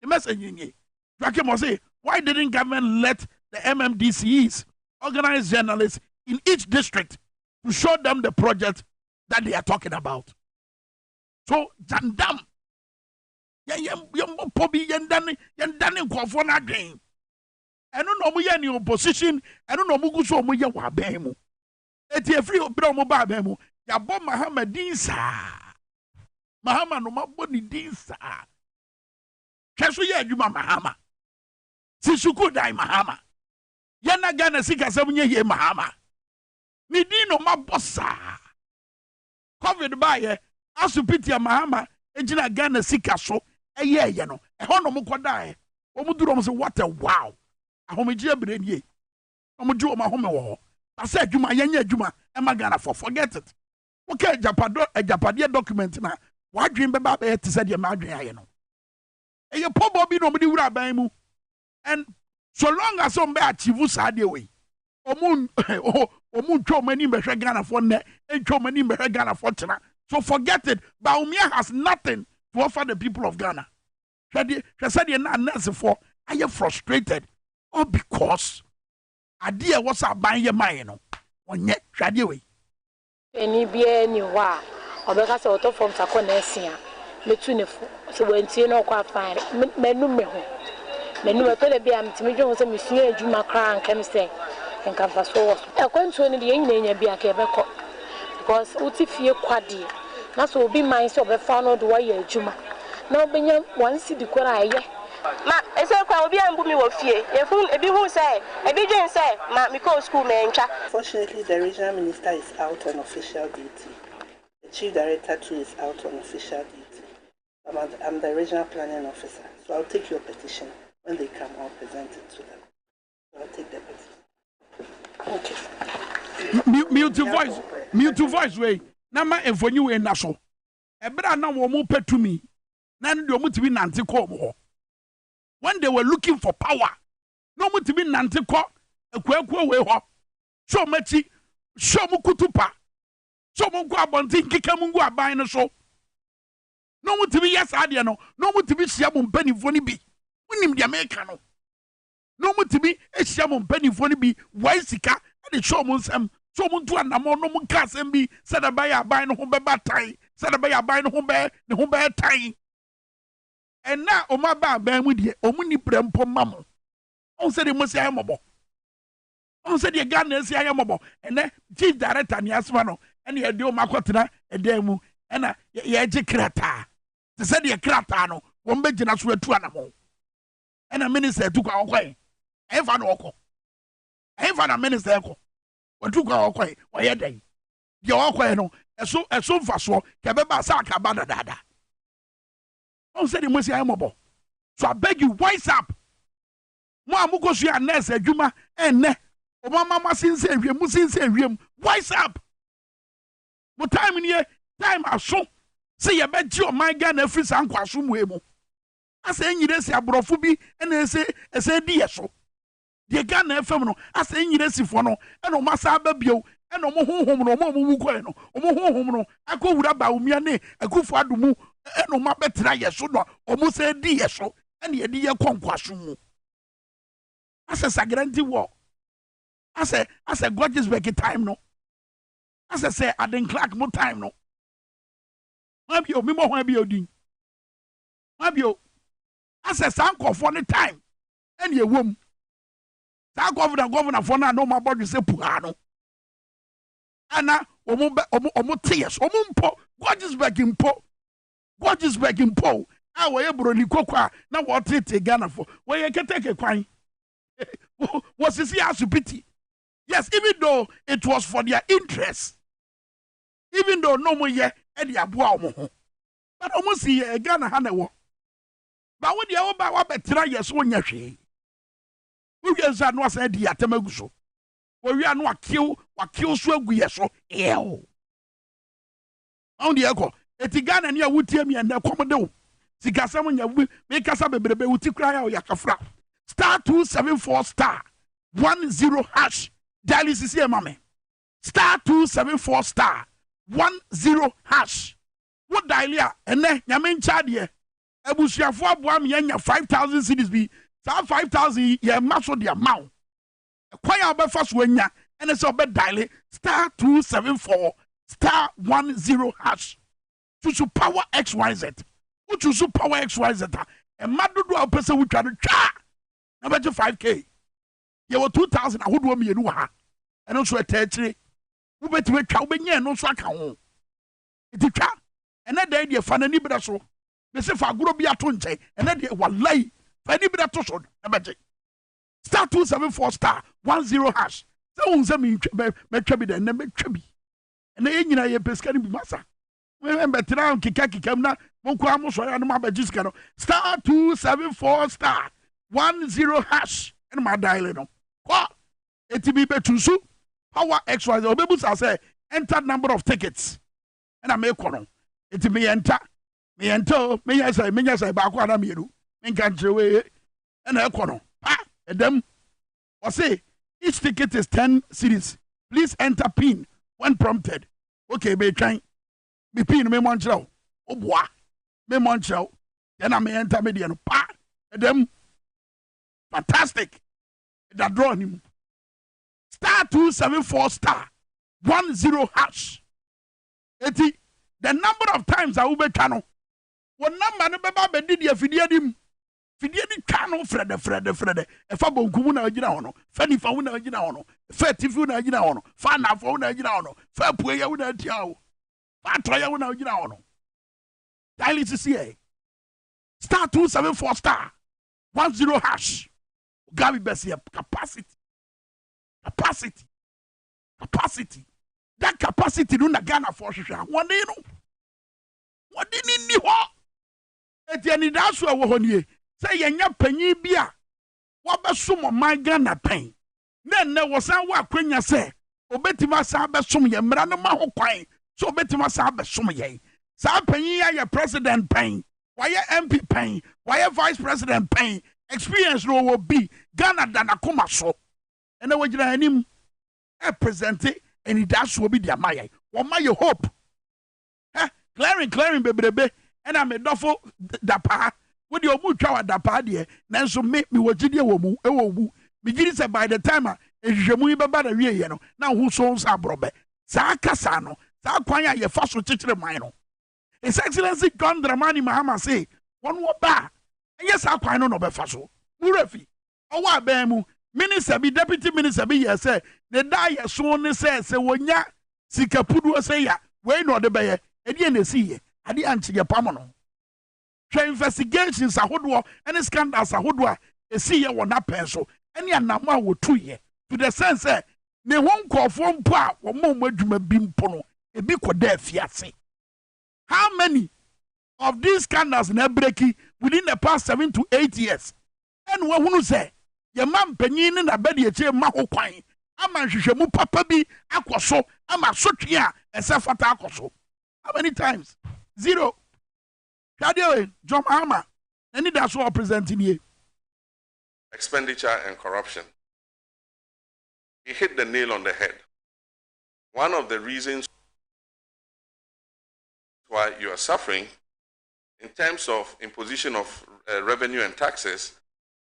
The message in Drakem say, why didn't government let the MMDCs organize journalists in each district to show them the project that they are talking about? So, Jandam, Pobi Yandani Kofona again. I don't know any opposition, I don't know Muguso Muya Wabemu. Eti free Bromo Babemu, Yabo Mahama Dinsa. Mahama no Maboni Dinsa. Kasuya Juma Mahama. Sisuku dai Mahama. Yana Gana Sika Samuye ye Mahama. Nidino Mabosa. COVID by Asupitia Mahama, Ejina Gana Sika so, a year, you know, a hono Mukodai. Omudurom say, what a wow. A homejia brenye. Omudu my home. I said, Juma, Yanya Juma, and Magana for forget it. Okay, Japadia document now. Why dream about it to say your madre, you know? And your poor Bobby nobody would have been. And so long as some bad chivu side away. Omun cho many measure Ghana for net, and cho many measure Ghana for China. So forget it. Baumia has nothing to offer the people of Ghana. She said, you're not necessary for. Are you frustrated? Or because idea what's up buying your mind? On yet, shady way. Any be any wa, or because I thought from Saconesia, between the so when you know quite fine, menu I told a be am to me, Jones and Monsieur Juma Crown can say, and come fast forward. I went to the Indian be a Quebec because Uti Quadi, that's will be mine so be found out why you're Juma. Now, when you once see the cry, ma, I said, I'll be able to fear. If you say, a big say, ma, because school man. Fortunately, the regional minister is out on official duty. The chief director too is out on official duty. I'm the regional planning officer, so I'll take your petition. When they come, I'll present it to them. So I'll take the petition. Okay. Mute voice way. Nama and for you in Nassau. A brand now will pay to me. None do to be nanti. When they were looking for power, no more to be nanti a quack way hop. So much, so mukutupa. So mungu abonti kikamungu abaying a show. No more to be yes, Adiano, no more to be Siamon Penny Funny Bee. Winning the American. No more to be a Siamon Penny Funny Bee, Waisika, and the showman's so muntu and no more cast and be said about a buying home by tie, said about a buying home by the home by tie. And now, oh my bad, with you, Omuni Prempo Mamma. On said it must say amable. On said your gun is amable, and then chief director and Yasmano, and you do Macotina, a demo, and a Yajicrata. They said your cratano, one bedin as we're 2 animal. And a minister took our way. Evan Oko. Evan a minister. What took our way? Why a day? Your no, as so fast, Cababa Saka Badada. On said he must say mobile. So I beg you, wise up. Mukosu and Ness, Juma, and Ne. O Mamma since and Musin and wise up. What time in here? Time I saw. Say, I bet you my gun every son quasum wemo. I say, you say a brofubi, and they say, dear so. The gun ephemeral, I say, you see for no, and no massa babio, and no more home, no more muqueno, or more home, I go with about me, a good for Adumu. No ma betra yeso no almost say di yeso and ye di konkwasum as a sagranti war as a gorgeous back time no as I say Aden Clark more time no mabio me mo hwan bi odin mabio as a sanko for the time and ye wom sa governor for na no ma body say puano ana omo tears omo mpo gorgeous back impo Gorgeous back in Paul. I were able to cook now what it Ghana for. Where you can take a crime. Was this year to pity? Yes, even though it was for their interest. Even though no more yet, Eddie Abuamo. But almost see a Ghana Hanawa. But when you are about what try your son, Yashi. We just are not said the Atamaguso. Where we are not kill, what kills we are so ill. On the echo. Etigana ni awutie mi ende komodo sikasam nya make us bebrebe wuti kra ya yakafra star 274 star 10 hash dialysis e mame star 274 star 10 hash What dialia and then Yamin Chadia. Ebusiafo aboa me nya 5,000 cedis bi. Sa 5,000 ye maso the amount. Kwan ya obefa so anya ene se obe dial *274 *10 hash. To power XYZ. Who choose power XYZ? A madodo a person who try to try. Number 5K. You were 2,000. I would want me to ha. And also a territory. Who bet to a cow be near no swaka home. It's a car. And that day, you find a nibber so. They say for a good be a tunte. And then they will lie. For any bit of tossed. Number *274 *10 hash. So on some me chubby then number chubby. And then you know your pescani be massa. Remember, Tran Kikaki na Mokwamo and my Bagiscano. *274 *10 hash. And my dial. What? ATB Betusu. Power XYZ. Obebus I say enter number of tickets. And I make one. It me enter. Me enter. Me I say Bakwana Miru. Me can't away. And I kono. Pa. And them. Or say each ticket is 10 cedis. Please enter PIN when prompted. Okay, be trying. Me pin me monchao. O boy. Me monchao. Then I may enter median. Pa. And them. Fantastic. That draw him. *274 *10 hash. Eti. The number of times I will be channel. One number no beba be did ya fidiadim. Fidiadi channel Fred. E fa bonkumu na agina hono. Fa nifa wo na agina hono. Fa tifu na agina hono. Fa nafo na agina hono. Fa pueya wo na tiawo. Fa troya wo na agina hono. Dial it see. *274 *10 hash. Gabi Bessia capacity. That capacity no na Ghana for sure. One day no. What did ni ho? Etiani daso wo honie. Say yenya panyi bia. Wa besom man Ghana pen. Na wo san wa kwanya say obetima san besom ye mra no ma ho kwan. So obetima san besom ye. Sa panyi ya president pen. Why MP pen? Why vice president pen? Experience no will be Ghana dana kuma so. And then we him present it and it does will be their maya. What my hope? Clearing baby. And I'm a duffel dapa. With your mutual dapa dear. Nanso make me what you do. Begin say by the time a jamu baba the real now who souls are brobe. Sa Casano, Sa Quanya ye fast with teacher mino. His Excellency John Dramani Mahama say, one more bar. Yes, I quite know no befaso. Murefi. Owa bemu. Minister be deputy minister be yes, say the die soon says, say when ya sikapudu say ya, we no the bay, and yen see, at the anti your pamono. Try investigations a hoodwa and scandals a hoodwa, a see ya one up pencil, and ya nama would 2 years. To the sense, say, ne won't call from pa or more medjuma bimpono, a big death, yassi. How many of these scandals in Ebreki within the past 7 to 8 years? And what who say, your man penny in a bed, ye maho quine. I'm a shemu papa be aquaso, I'm a sotia, and self-attacoso. How many times? 0. Kadio, John Mahama, and that's what presenting you. Expenditure and corruption. He hit the nail on the head. One of the reasons why you are suffering in terms of imposition of revenue and taxes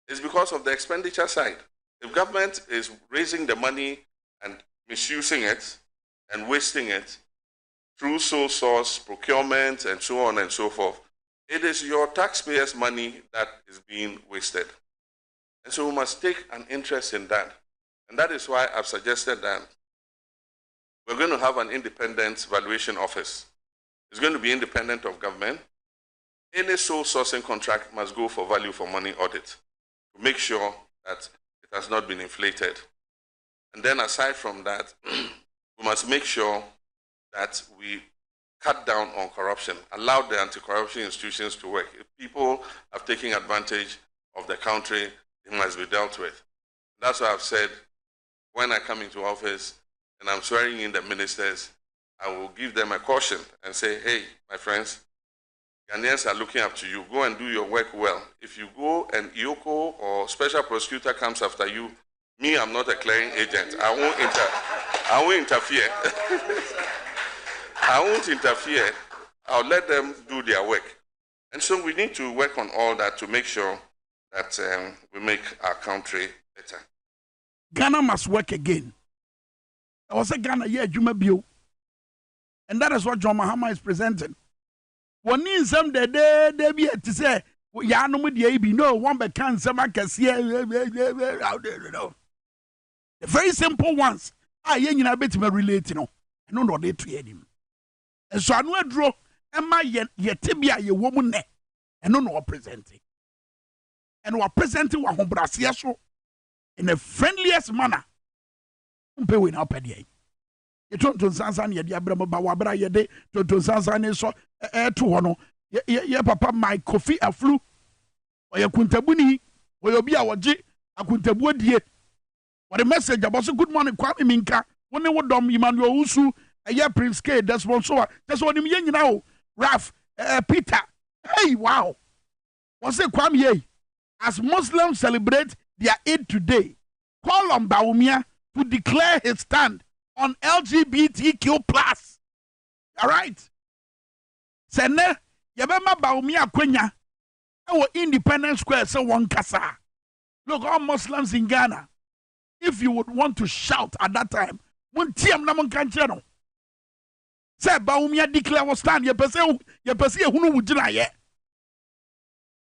is because of the expenditure side. If government is raising the money and misusing it and wasting it through sole source, procurement, and so on and so forth, it is your taxpayers' money that is being wasted. And so we must take an interest in that. And that is why I've suggested that we're going to have an independent valuation office. It's going to be independent of government. Any sole sourcing contract must go for value for money audit to make sure that it has not been inflated. And then aside from that, we must make sure that we cut down on corruption, allow the anti-corruption institutions to work. If people have taken advantage of the country, it must be dealt with. That's why I've said, when I come into office and I'm swearing in the ministers, I will give them a caution and say, hey, my friends, Ghanaians are looking up to you. Go and do your work well. If you go and IOCO or special prosecutor comes after you, me, I'm not a clearing agent. I won't interfere. I won't interfere. I'll let them do their work. And so we need to work on all that to make sure that we make our country better. Ghana must work again. I was a Ghana, yeah, Juma Bio. And that is what John Mahama is presenting. One in some day, they be to say, ya no with the no one but can some can see out there, you know. The very simple ones. I ain't a bit relate, you know. I don't know they treat him. And so I know a draw, and my yet tibia, your woman, and no presenting. And we're presenting what Hombrasia so in the friendliest manner. Umpe win up at ye. You don't Sansan, ye Abraham Bawabra, ye de to Sansan so to one. Ye papa, my coffee a flu, or your kuntabuni, or your be our G, a kuntabu ye. What a message about so good morning, Kwame Minka, when they were dumb, Emmanuel Usu, a year Prince K, that's one so. That's what him young now, Ralph, Peter. Hey, wow. What's it, Kwame ye? As Muslims celebrate their Eid today, call on Baumia to declare his stand on LGBTQ+. All right? Sene, yabema Baumia Kwenya, our Independence Square, so one kasa. Look, all Muslims in Ghana, if you would want to shout at that time, one tiam namon kancheno. Say Baumia declare was stand, ye pese hunu wujina ye.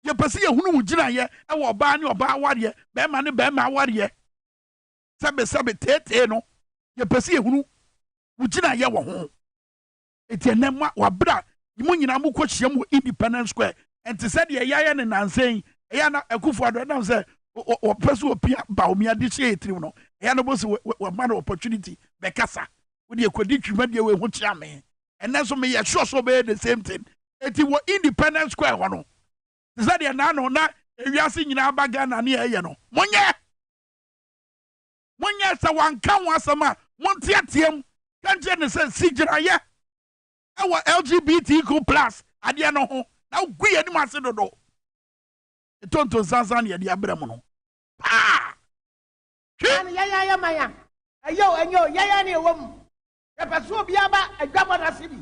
Ye pese ye hunu wujina ye, e wo ba ni oba aware, be ma ni be ma aware. Sabe tete no, ye pese ye hunu wujina ye wo ho. Eti enema wa bra, yimu nyina mu kwahia mu Independence Square. Enti said ye yaya ne nansen, e ya na Akufo Addo na say o pese opia Baumia di she etrim no. E ya no bo se we man opportunity be kasa. We dey kwadi twuma de we ho chia me. And then so me ye sure so be the same thing. Eti wo Independence Square ho no. Said ye na no na ewiase nyina baga na ne ye no. Monye sa wanka wasama montiatiem kanje ne se sigira ye. Our LGBTQ+ ade no ho. Na gu ye ni mase dodo. Tonto sansan ye de abram no. Ah! Ya maya. Ayo ya ne wom. E peso bia ba adwabo na sibi.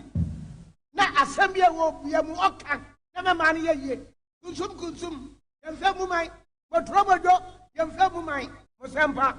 Na asem ye wo bia mu oka. Na me man ye. Kunsum. Yemfa mu mai. Motrobodo. Yemfa mu mai. Mosempa.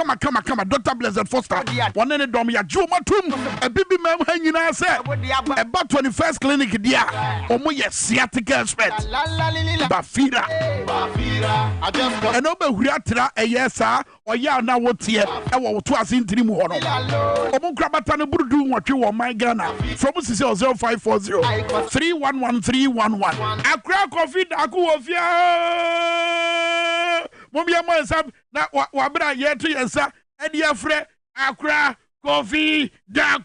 kama Dr. Blessed Foster one ne dom ya jumatum ebibi mem hanyina se eba 21st clinic dia omo ye sciatica expert bafira eno be huri atra eyesa oya na wotie e wo to ase ntiri mu ho no omo krabata no burudu nwotwe wo man Ghana from 0540 311311 akra coffee da ku ofia Mumia Monsab, na wabra yet to yensa, and your friend Accra Coffee Daco.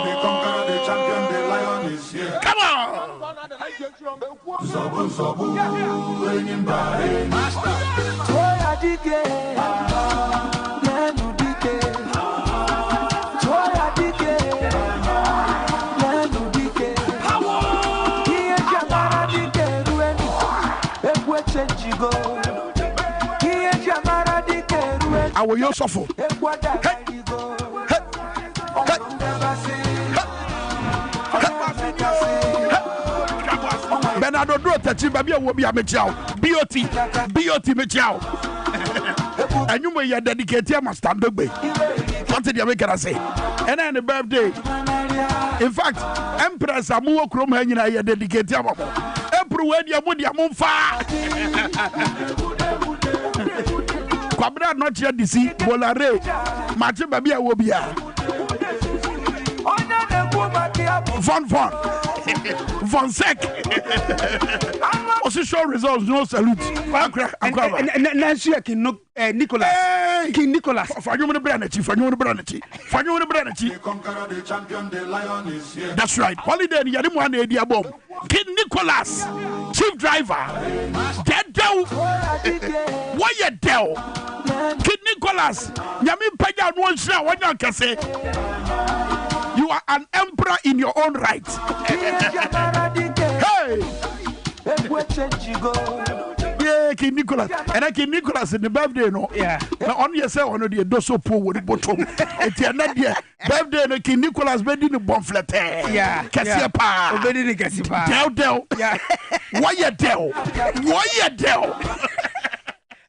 The conqueror, the champion, the lion is here. Come on! Sabu, winning by master. I will use suffer. Bernardo do touch baby will be a mechao. BOT mechao. And you may dedicate my stand up. What did you make her say? And then the birthday. In fact, Empress Amu Krum hanging I dedicate your Emperor when you would your moon far. Kwabra not yet DC, Bolare, Machi Babia Wobia. Von Sec. Also show results, no salute. Nancy Nicholas. King Nicholas. For you, the Branachy. The conqueror, the champion, the lion is here. That's right. Holiday, the other one, the bomb. King Nicholas, chief driver. Dead down. Why you tell? King Nicholas, Yamin Paya won't say what you can say. You are an emperor in your own right. Hey! Yeah, King Nicholas. And I King Nicholas in the birthday, no? Yeah. Now, on yourself, on the doso poor with the bottom. It's not there. Birthday, no King Nicholas, bed in the bonflet. Yeah. Cassiapa. Obedi ni Cassiapa. Del. Yeah. Why you del?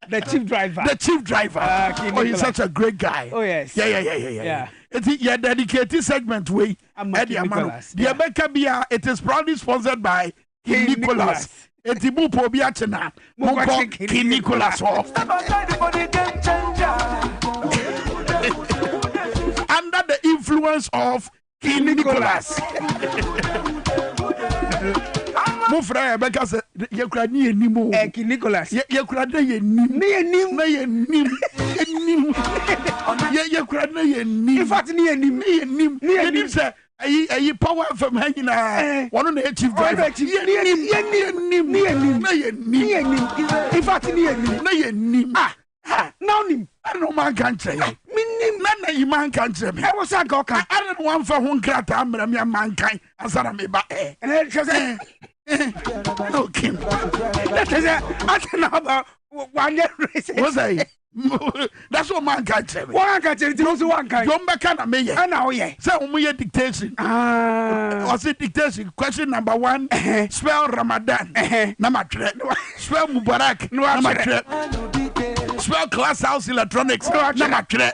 The chief driver. Oh, he's such a great guy. Oh, yes. Yeah. It's a dedicated segment way. The America Bia, it is proudly sponsored by King Nicholas. It's the Mupo Biachena. Mupo King Nicholas. Under the influence of King Nicholas. Mufra Rebecca said, you cried near Nimo. King Nicholas. You cried near Nim. You cried near Nim. In fact, near Nim, sir. A power from hanging one on the chief driver. In fact, near Nim. Now, Nim. I know man can't say. None of man can't say. I was a cock. I don't want for one crat. I'm a mankind. As I may buy. No, Kim. I don't know about 1 year. Was I? That's what man can't say. One can't say it. Also, one kind. Don't back on me. I know, yeah. So, we dictation. Was it dictation? Question number 1. Spell Ramadan. Number 3. Spell Mubarak. Number 3. Spell Class House Electronics. Number 3.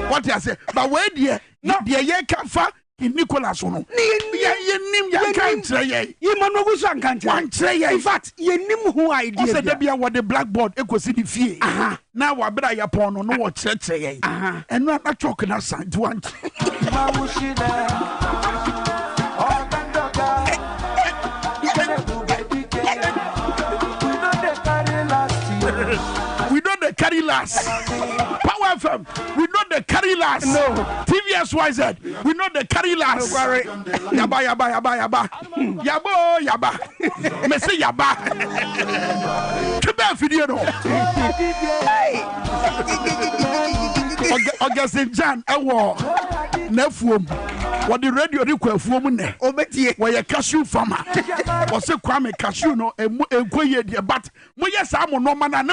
What I say? But where dear? No, dear, ye can't find. Nicholas, no. You can't say you can't say. In fact, you knew who I did. Said there what the blackboard equals in the fee. Now what better you upon no what said say. And not talking outside one. We know the carry last. Power FM. We know the carry last. No. TVS YZ. We know the carry last. Yaba. Yabo. Messi yaba. Kebe video no. Augustin Jan ewo nefuom. What the radio require fuom ne. Obetie. Where cashew farmer. Was a Kwame cashew no enkoye dia but mo yes am no man na